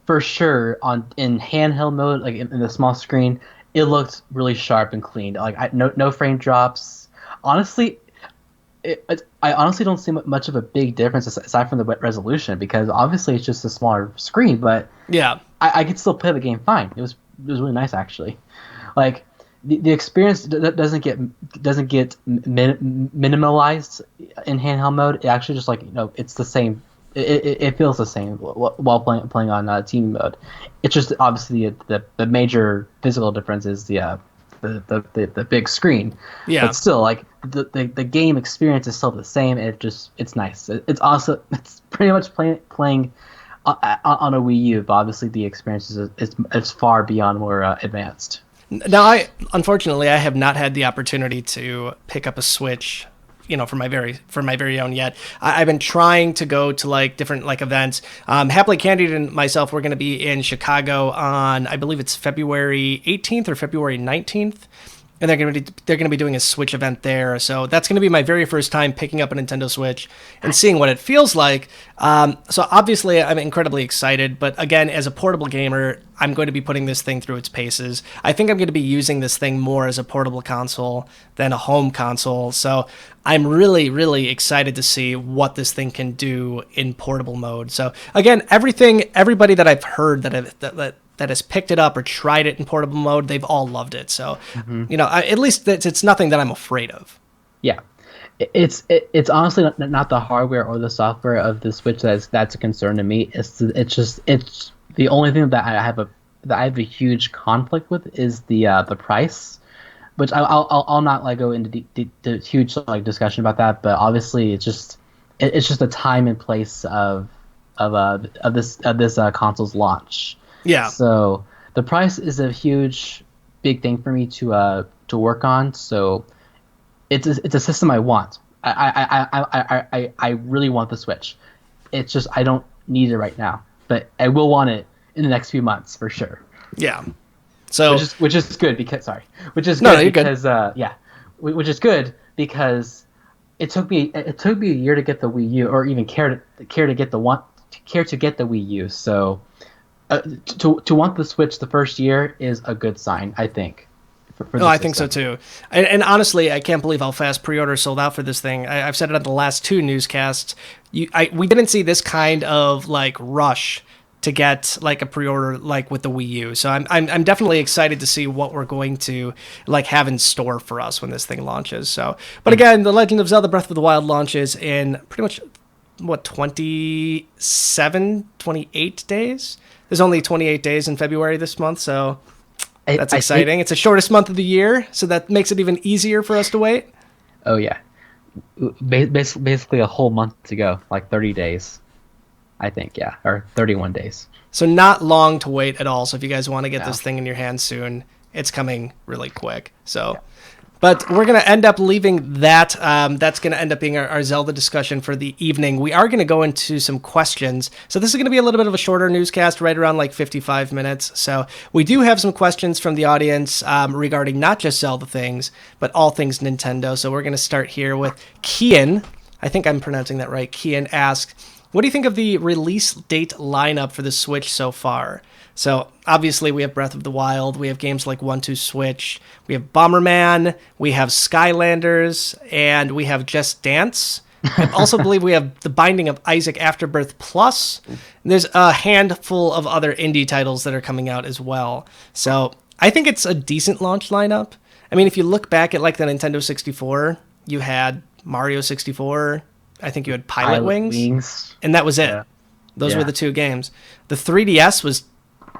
for sure in handheld mode, like in the small screen, it looked really sharp and clean. Like no frame drops. Honestly, I honestly don't see much of a big difference aside from the resolution, because obviously it's just a smaller screen, but yeah. I could still play the game fine. It was really nice, actually. Like the experience doesn't get minimalized in handheld mode. It actually just it's the same. It feels the same while playing on team mode. It's just obviously the major physical difference is the big screen. Yeah. But still, like the game experience is still the same. It's nice. It's pretty much playing on a Wii U, but obviously the experience is far beyond more advanced. Now, unfortunately I have not had the opportunity to pick up a Switch, for my very own yet. I've been trying to go to like different like events. Happily Candied and myself, we're going to be in Chicago on, I believe it's February 18th or February 19th. And they're going to be doing a Switch event there. So that's going to be my very first time picking up a Nintendo Switch and seeing what it feels like. So obviously I'm incredibly excited. But again, as a portable gamer, I'm going to be putting this thing through its paces. I think I'm going to be using this thing more as a portable console than a home console. So I'm really, really excited to see what this thing can do in portable mode. So again, everybody that I've heard that has picked it up or tried it in portable mode, they've all loved it. So, at least it's nothing that I'm afraid of. Yeah, it's honestly not the hardware or the software of the Switch that's a concern to me. It's the only thing that I have a huge conflict with is the price, which I'll not like go into the huge like discussion about that. But obviously, it's just the time and place of this console's launch. Yeah. So the price is a big thing for me to work on. So it's a system I want. I really want the Switch. It's just I don't need it right now, but I will want it in the next few months for sure. Yeah. So which is good because which is good because it took me a year to get the Wii U, or even care to get the Wii U. So. To want the Switch the first year is a good sign, I think. I think so too. And honestly, I can't believe how fast pre-orders sold out for this thing. I've said it on the last two newscasts. We didn't see this kind of like rush to get like a pre-order like with the Wii U. So I'm definitely excited to see what we're going to like have in store for us when this thing launches. So, but again, The Legend of Zelda: Breath of the Wild launches in pretty much 28 days. There's only 28 days in February this month, so that's exciting. It's the shortest month of the year, so that makes it even easier for us to wait. Oh, yeah. Basically a whole month to go, like 30 days, I think, yeah, or 31 days. So not long to wait at all. So if you guys want to get this thing in your hands soon, it's coming really quick. So... Yeah. But we're going to end up leaving that. That's going to end up being our Zelda discussion for the evening. We are going to go into some questions. So this is going to be a little bit of a shorter newscast, right around like 55 minutes. So we do have some questions from the audience regarding not just Zelda things, but all things Nintendo. So we're going to start here with Kian. I think I'm pronouncing that right. Kian asks, what do you think of the release date lineup for the Switch so far? So obviously we have Breath of the Wild, we have games like 1-2 Switch, we have Bomberman, we have Skylanders, and we have Just Dance. I also believe we have The Binding of Isaac Afterbirth Plus. And there's a handful of other indie titles that are coming out as well. So I think it's a decent launch lineup. I mean, if you look back at like the Nintendo 64, you had Mario 64. I think you had Pilot Wings. And that was it. Yeah. Those were the two games. The 3DS was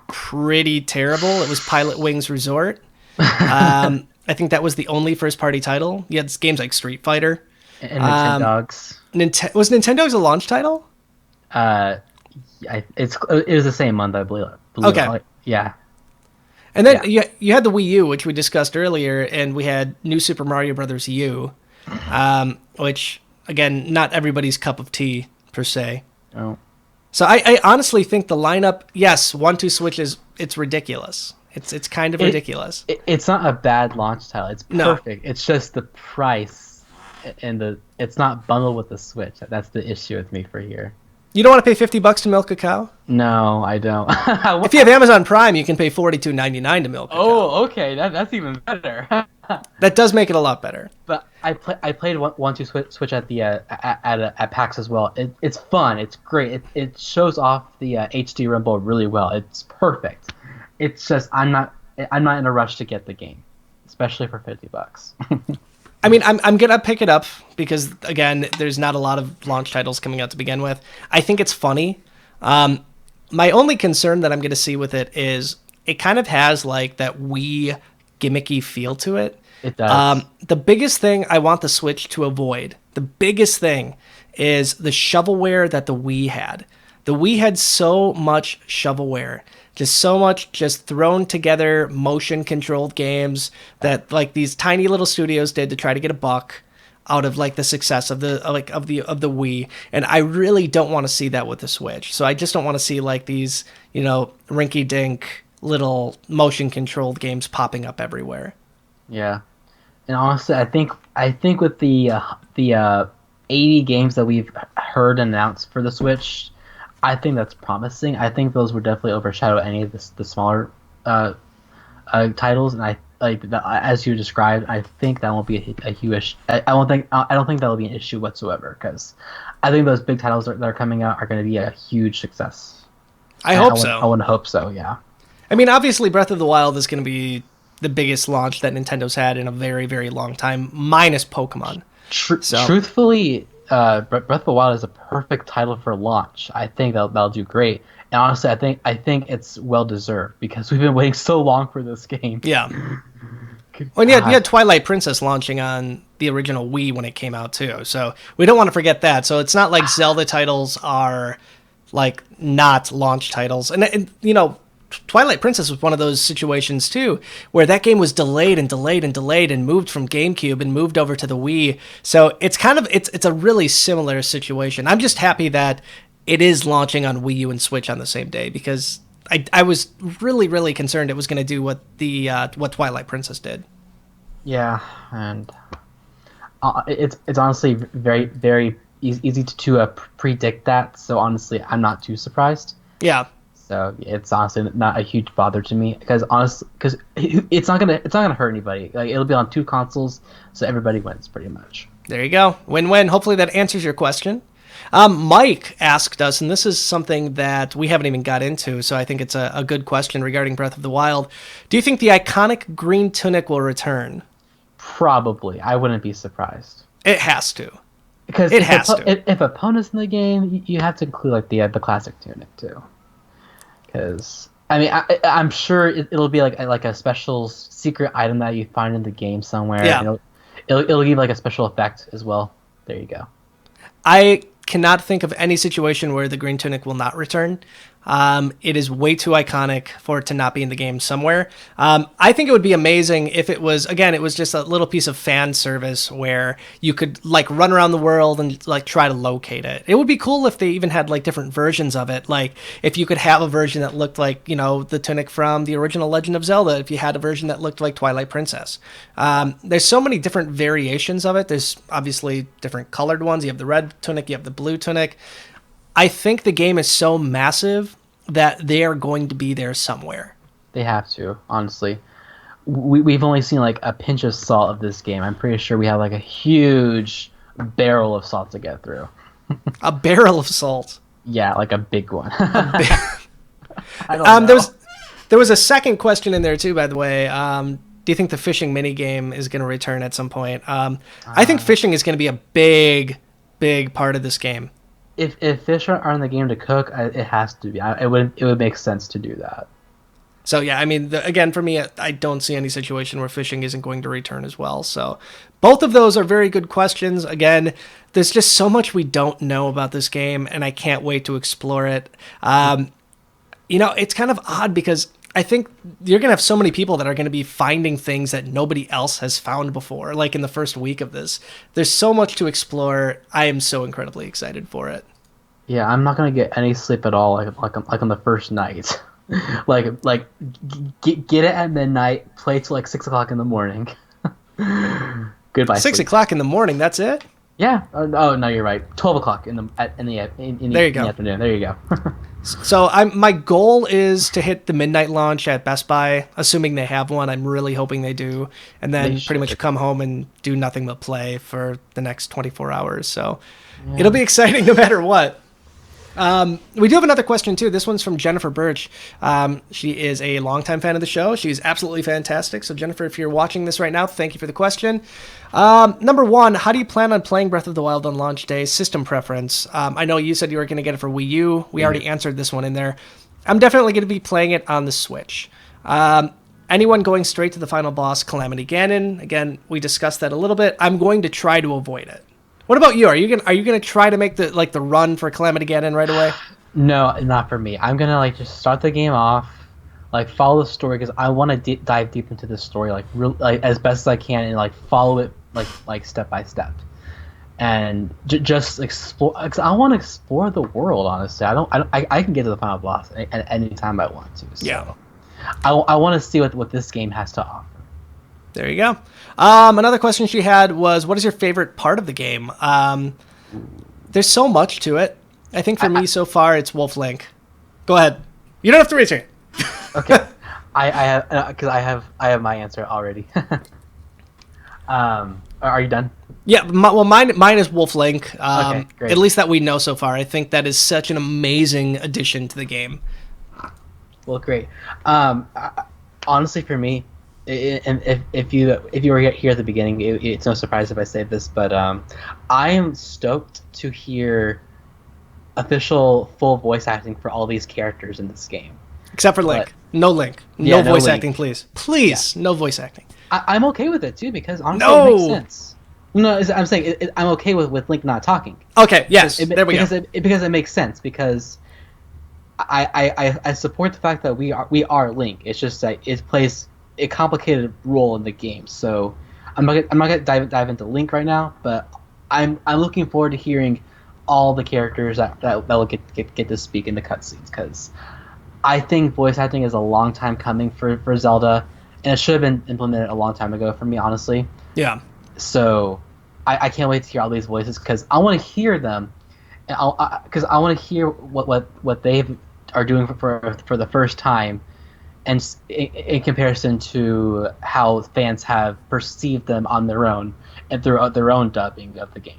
pretty terrible. It was Pilot Wings Resort. I think that was the only first-party title. You had games like Street Fighter. And Nintendogs. Was Nintendo's a launch title? It was the same month, I believe. Okay. Yeah. And then you had the Wii U, which we discussed earlier, and we had New Super Mario Bros. U, which, again, not everybody's cup of tea, per se. Oh. So I honestly think the lineup, yes, 1-2 Switch it's ridiculous. It's kind of ridiculous. It's not a bad launch title. It's perfect. No. It's just the price, and it's not bundled with the Switch. That's the issue with me for here. You don't want to pay $50 to milk a cow? No, I don't. If you have Amazon Prime, you can pay $42.99 to milk a cow. Oh, okay, that's even better. That does make it a lot better. But I played 1-2 Switch at the at PAX as well. It's fun. It's great. It shows off the HD Rumble really well. It's perfect. It's just I'm not in a rush to get the game, especially for $50. I mean, I'm gonna pick it up because, again, there's not a lot of launch titles coming out to begin with. I think it's funny. My only concern that I'm gonna see with it is it kind of has like that Wii gimmicky feel to it. It does. The biggest thing I want the Switch to avoid, the biggest thing, is the shovelware that the Wii had. The Wii had so much shovelware. Just so much just thrown together motion controlled games that like these tiny little studios did to try to get a buck out of like the success of the Wii, and I really don't want to see that with the Switch. So I just don't want to see like these, rinky dink little motion controlled games popping up everywhere. Yeah. And honestly, I think with the 80 games that we've heard announced for the Switch, I think that's promising. I think those would definitely overshadow any of the smaller titles, and I like that, as you described. I think that won't be a huge. I don't think that will be an issue whatsoever, because I think those big titles that are coming out are going to be a huge success. I hope so. I want to hope so. Yeah. I mean, obviously, Breath of the Wild is going to be the biggest launch that Nintendo's had in a very, very long time, minus Pokemon. Truthfully, Breath of the Wild is a perfect title for launch. I think that'll do great. And honestly, I think it's well deserved because we've been waiting so long for this game. Yeah. Well, you had Twilight Princess launching on the original Wii when it came out too, so we don't want to forget that. So it's not like Zelda titles are like not launch titles, and Twilight Princess was one of those situations too, where that game was delayed and moved from GameCube and moved over to the Wii. So it's it's a really similar situation. I'm just happy that it is launching on Wii U and Switch on the same day, because I was really, really concerned it was going to do what what Twilight Princess did. Yeah, and it's honestly very, very easy to predict that. So honestly, I'm not too surprised. Yeah. So it's honestly not a huge bother to me, because it's not gonna hurt anybody. Like, it'll be on two consoles, so everybody wins pretty much. There you go, win-win. Hopefully that answers your question. Mike asked us, and this is something that we haven't even got into, so I think it's a good question regarding Breath of the Wild. Do you think the iconic green tunic will return? Probably. I wouldn't be surprised. It has to. Because if opponents in the game, you have to include like the classic tunic too. Because I mean, I'm sure it'll be like a special secret item that you find in the game somewhere. Yeah. It'll give like a special effect as well. There you go. I cannot think of any situation where the green tunic will not return. It is way too iconic for it to not be in the game somewhere. I think it would be amazing if it was just a little piece of fan service where you could like run around the world and like try to locate it. It would be cool if they even had like different versions of it. Like if you could have a version that looked like, the tunic from the original Legend of Zelda, if you had a version that looked like Twilight Princess. There's so many different variations of it. There's obviously different colored ones. You have the red tunic, you have the blue tunic. I think the game is so massive that they are going to be there somewhere. They have to, honestly. We've only seen like a pinch of salt of this game. I'm pretty sure we have like a huge barrel of salt to get through. A barrel of salt. Yeah, like a big one. I don't know. There was a second question in there too, by the way. Do you think the fishing minigame is going to return at some point? I think fishing is going to be a big part of this game. If fish are in the game to cook, it has to be. It would make sense to do that. So yeah, I mean, again, for me, I don't see any situation where fishing isn't going to return as well. So both of those are very good questions. Again, there's just so much we don't know about this game, and I can't wait to explore it. It's kind of odd because I think you're going to have so many people that are going to be finding things that nobody else has found before, like in the first week of this. There's so much to explore. I am so incredibly excited for it. Yeah, I'm not gonna get any sleep at all. Like on the first night, get it at midnight, play till like 6 o'clock in the morning. Goodbye. 6 o'clock in the morning. That's it. Yeah. Oh no, you're right. 12 o'clock in the afternoon. There you go. So my goal is to hit the midnight launch at Best Buy, assuming they have one. I'm really hoping they do, and then pretty much come home and do nothing but play for the next 24 hours. So it'll be exciting no matter what. We do have another question too. This one's from Jennifer Birch. She is a longtime fan of the show. She's absolutely fantastic. So Jennifer, if you're watching this right now, thank you for the question. Number one, how do you plan on playing Breath of the Wild on launch day? System preference. I know you said you were going to get it for Wii U. We already answered this one in there. I'm definitely going to be playing it on the Switch. Anyone going straight to the final boss, Calamity Ganon? Again, we discussed that a little bit. I'm going to try to avoid it. What about you? Are you gonna try to make the run for Calamity Ganon right away? No, not for me. I'm gonna just start the game off, follow the story because I want to dive deep into the story as best as I can and follow it step by step, and just explore. Cause I want to explore the world. Honestly, I can get to the final boss at any time I want to. So yeah. I want to see what this game has to offer. There you go. Another question she had was, what is your favorite part of the game? There's so much to it. I think for me so far, it's Wolf Link. Go ahead. You don't have to raise your hand. Okay. I have my answer already. Are you done? Yeah. Mine is Wolf Link. Okay, great. At least that we know so far. I think that is such an amazing addition to the game. Well, great. Honestly, for me, and if you were here at the beginning, it's no surprise if I say this, but I am stoked to hear official full voice acting for all these characters in this game. Except for Link. No Link. No voice acting, please. Please, no voice acting. I'm okay with it too because honestly, it makes sense. No, I'm saying I'm okay with Link not talking. Okay, yes, there we go. Because it makes sense because I support the fact that we are Link. It's just that it plays a complicated role in the game. So I'm not gonna dive into Link right now, but I'm looking forward to hearing all the characters that will get to speak in the cutscenes because I think voice acting is a long time coming for Zelda, and it should have been implemented a long time ago for me, honestly. Yeah. So I can't wait to hear all these voices because I want to hear them, and because I want to hear what they are doing for the first time, and in comparison to how fans have perceived them on their own and through their own dubbing of the game.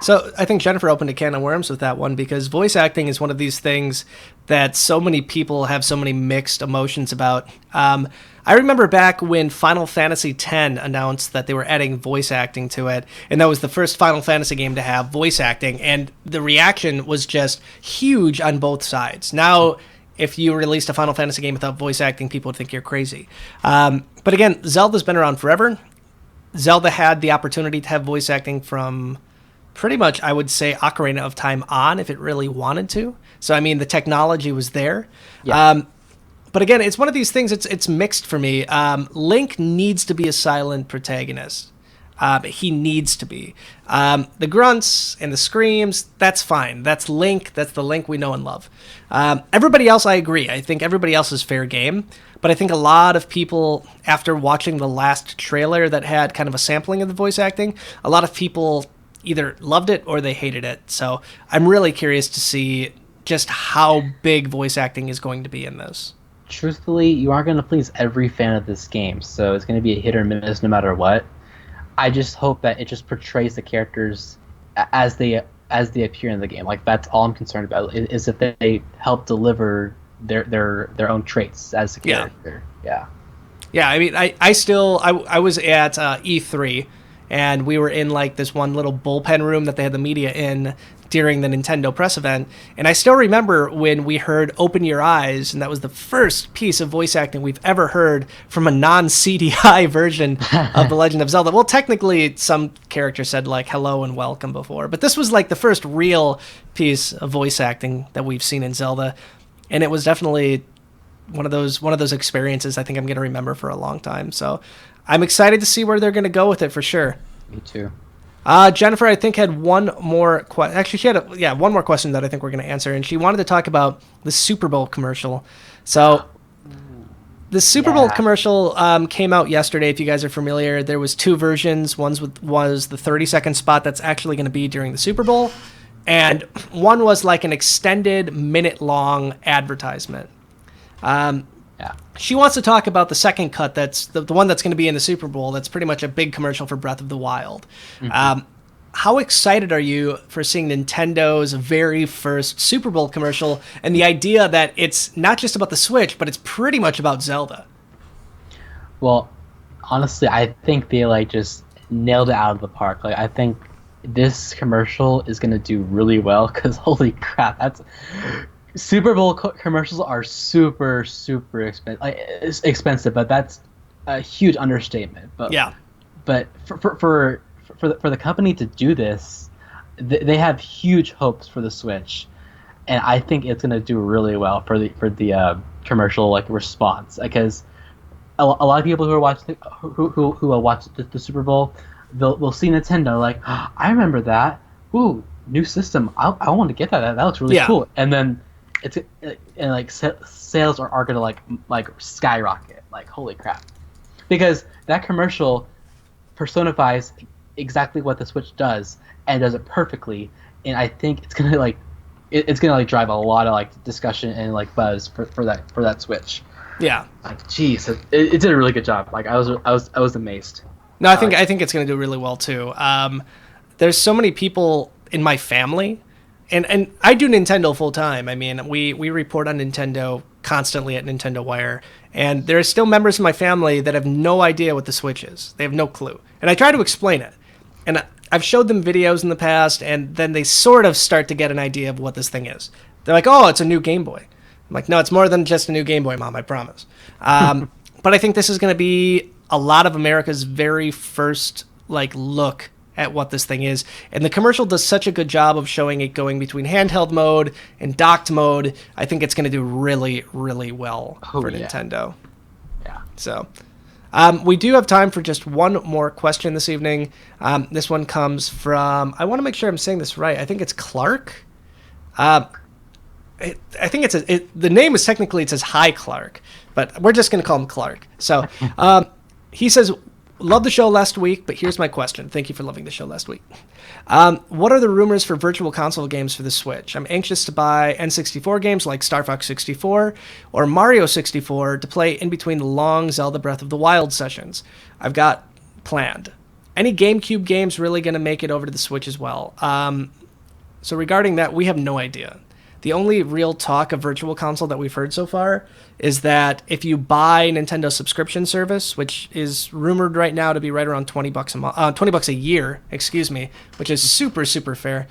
So I think Jennifer opened a can of worms with that one because voice acting is one of these things that so many people have so many mixed emotions about. I remember back when Final Fantasy X announced that they were adding voice acting to it, and that was the first Final Fantasy game to have voice acting, and the reaction was just huge on both sides. Now, if you released a Final Fantasy game without voice acting, people would think you're crazy. But again, Zelda's been around forever. Zelda had the opportunity to have voice acting from pretty much, I would say, Ocarina of Time on if it really wanted to. So, I mean, the technology was there. Yeah. But again, it's one of these things, it's mixed for me. Link needs to be a silent protagonist. He needs to be. The grunts and the screams, that's fine. That's Link. That's the Link we know and love. Everybody else, I agree. I think everybody else is fair game. But I think a lot of people, after watching the last trailer that had kind of a sampling of the voice acting, a lot of people either loved it or they hated it. So I'm really curious to see just how big voice acting is going to be in this. Truthfully, you aren't going to please every fan of this game, so it's going to be a hit or miss no matter what. I just hope that it just portrays the characters as they appear in the game. Like that's all I'm concerned about is if they help deliver their own traits as a Yeah. character. Yeah. Yeah, I mean, I was at E3, and we were in like this one little bullpen room that they had the media in during the Nintendo press event, and I still remember when we heard "Open Your Eyes," and that was the first piece of voice acting we've ever heard from a non-CDI version of The Legend of Zelda. Well, technically, some character said like "hello" and "welcome" before, but this was like the first real piece of voice acting that we've seen in Zelda, and it was definitely one of those experiences I think I'm going to remember for a long time. So I'm excited to see where they're going to go with it for sure. Me too. Jennifer, I think, had one more question. Actually, she had one more question that I think we're going to answer, and she wanted to talk about the Super Bowl commercial. So the Super Bowl commercial came out yesterday. If you guys are familiar, there was two versions. Was the 30-second spot that's actually going to be during the Super Bowl, and one was like an extended minute-long advertisement. She wants to talk about the second cut. That's the one that's going to be in the Super Bowl. That's pretty much a big commercial for Breath of the Wild. How excited are you for seeing Nintendo's very first Super Bowl commercial and the idea that it's not just about the Switch, but it's pretty much about Zelda? Well, honestly, I think they like just nailed it out of the park. Like I think this commercial is gonna do really well because holy crap, that's Super Bowl commercials are super expensive. Like, it's expensive, but that's a huge understatement. But Yeah. but for the company to do this, they have huge hopes for the Switch, and I think it's gonna do really well for the commercial like response because a lot of people who are watching who will watch the Super Bowl, they'll see Nintendo like, oh, I remember that. Ooh, new system. I want to get that. That looks really cool. And then it's and like sales are gonna like skyrocket. Like holy crap, because that commercial personifies exactly what the Switch does and does it perfectly. And I think it's gonna like it's gonna like drive a lot of like discussion and like buzz for that Switch. Yeah. Like, geez, it did a really good job. Like I was amazed. No, I think it's going to do really well too. There's so many people in my family, and I do Nintendo full time. I mean, we report on Nintendo constantly at Nintendo Wire, and there are still members of my family that have no idea what the Switch is. They have no clue, and I try to explain it. And I've showed them videos in the past, and then they sort of start to get an idea of what this thing is. They're like, "Oh, it's a new Game Boy." I'm like, "No, it's more than just a new Game Boy, Mom. I promise." But I think this is going to be a lot of America's very first like look at what this thing is. And the commercial does such a good job of showing it going between handheld mode and docked mode. I think it's going to do really, really well for Nintendo. Yeah. So we do have time for just one more question this evening. This one comes from, I want to make sure I'm saying this right. I think it's Clark. I think the name is technically, it says hi Clark, but we're just going to call him Clark. So he says, love the show last week, but here's my question. Thank you for loving the show last week. What are the rumors for virtual console games for the Switch? I'm anxious to buy N64 games like Star Fox 64 or Mario 64 to play in between the long Zelda Breath of the Wild sessions I've got planned. Any GameCube games really going to make it over to the Switch as well? So regarding that, we have no idea. The only real talk of virtual console that we've heard so far is that if you buy Nintendo subscription service, which is rumored right now to be right around $20 a month, $20 a year, excuse me, which is super fair,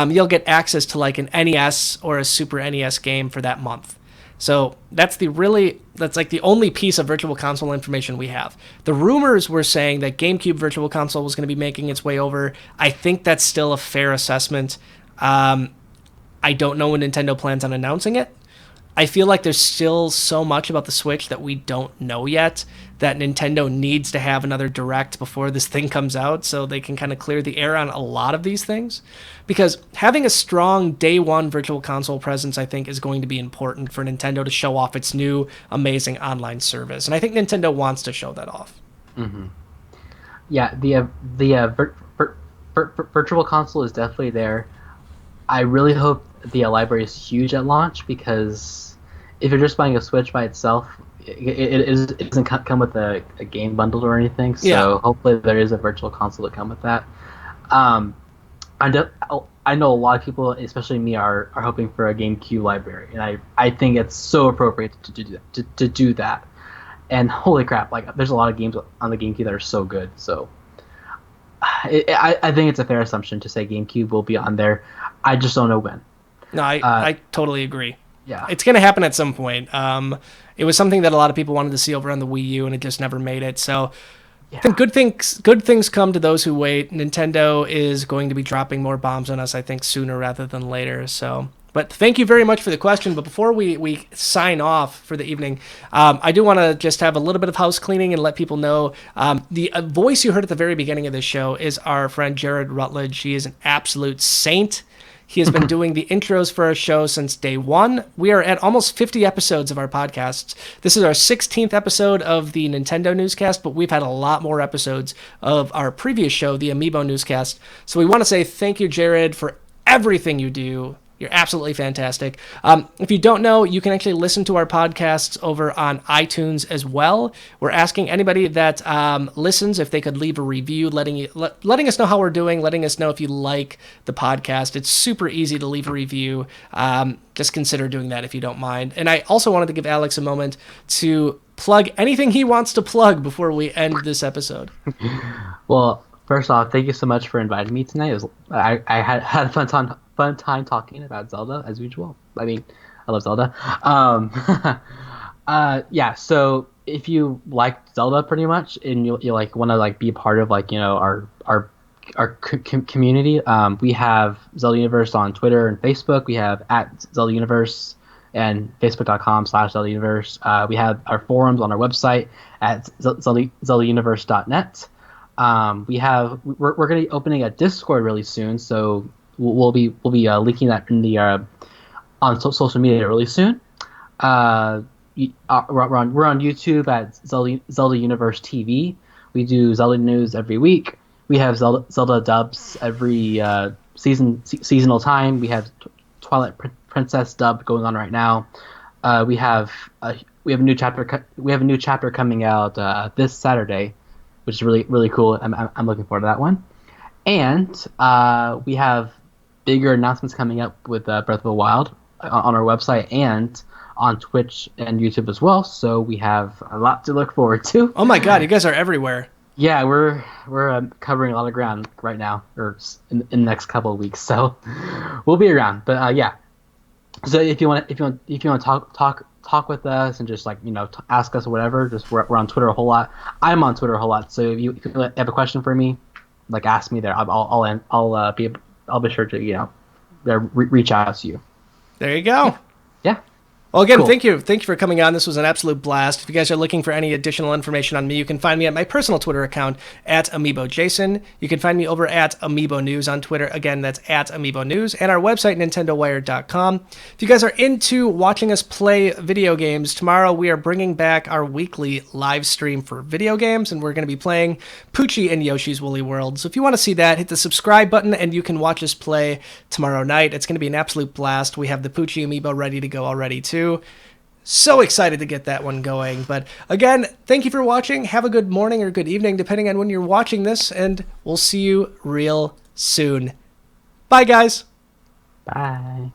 you'll get access to like an NES or a Super NES game for that month. So that's like the only piece of virtual console information we have. The rumors were saying that GameCube virtual console was going to be making its way over. I think that's still a fair assessment. I don't know when Nintendo plans on announcing it. I feel like there's still so much about the Switch that we don't know yet that Nintendo needs to have another Direct before this thing comes out so they can kind of clear the air on a lot of these things. Because having a strong day one virtual console presence, I think, is going to be important for Nintendo to show off its new amazing online service. And I think Nintendo wants to show that off. Mm-hmm. Yeah, the virtual console is definitely there. I really hope the library is huge at launch, because if you're just buying a Switch by itself, it doesn't come with a game bundle or anything. So Yeah. hopefully there is a virtual console to come with that. Um, I do, I know a lot of people, especially me, are hoping for a GameCube library, and I think it's so appropriate to do that. To do that. And holy crap, like there's a lot of games on the GameCube that are so good. So I think it's a fair assumption to say GameCube will be on there. I just don't know when. No, I totally agree. Yeah. It's going to happen at some point. It was something that a lot of people wanted to see over on the Wii U, and it just never made it. So I think good things come to those who wait. Nintendo is going to be dropping more bombs on us, I think, sooner rather than later. So, but thank you very much for the question. But before we sign off for the evening, I do want to just have a little bit of house cleaning and let people know the voice you heard at the very beginning of this show is our friend Jared Rutledge. He is an absolute saint. He has been doing the intros for our show since day one. We are at almost 50 episodes of our podcasts. This is our 16th episode of the Nintendo Newscast, but we've had a lot more episodes of our previous show, the Amiibo Newscast. So we want to say thank you, Jared, for everything you do. You're absolutely fantastic. If you don't know, you can actually listen to our podcasts over on iTunes as well. We're asking anybody that listens if they could leave a review, letting us know how we're doing, letting us know if you like the podcast. It's super easy to leave a review. Just consider doing that if you don't mind. And I also wanted to give Alex a moment to plug anything he wants to plug before we end this episode. Well, first off, thank you so much for inviting me tonight. I had a fun time talking about Zelda as usual. I mean, I love Zelda. Yeah. So if you like Zelda pretty much, and you like want to like be a part of like our community, we have Zelda Universe on Twitter and Facebook. We have at Zelda Universe and Facebook.com/Zelda Universe. We have our forums on our website at ZeldaUniverse.net. We're going to be opening a Discord really soon, so we'll be linking that in the on social media really soon. We're on YouTube at Zelda Universe TV. We do Zelda news every week. We have Zelda dubs every seasonal time. We have Twilight Princess dub going on right now. We have a new chapter. We have a new chapter coming out this Saturday, which is really cool. I'm looking forward to that one. And we have bigger announcements coming up with Breath of the Wild on our website and on Twitch and YouTube as well. So we have a lot to look forward to. Oh my God, you guys are everywhere. Yeah, we're covering a lot of ground right now, or in the next couple of weeks. So we'll be around. But yeah. So if you want to talk with us and just like ask us or whatever, just we're on Twitter a whole lot. I'm on Twitter a whole lot. So if you have a question for me, like ask me there. I'll be sure to reach out to you. There you go. Yeah. Well, again, Cool. thank you for coming on. This was an absolute blast. If you guys are looking for any additional information on me, you can find me at my personal Twitter account at AmiiboJason. You can find me over at Amiibo News on Twitter. Again, that's at Amiibo News. And our website, NintendoWire.com. If you guys are into watching us play video games, tomorrow we are bringing back our weekly live stream for video games, and we're going to be playing Poochie and Yoshi's Woolly World. So if you want to see that, hit the subscribe button, and you can watch us play tomorrow night. It's going to be an absolute blast. We have the Poochie Amiibo ready to go already, too. So excited to get that one going. But again, thank you for watching. Have a good morning or good evening, depending on when you're watching this, and we'll see you real soon. Bye, guys. Bye.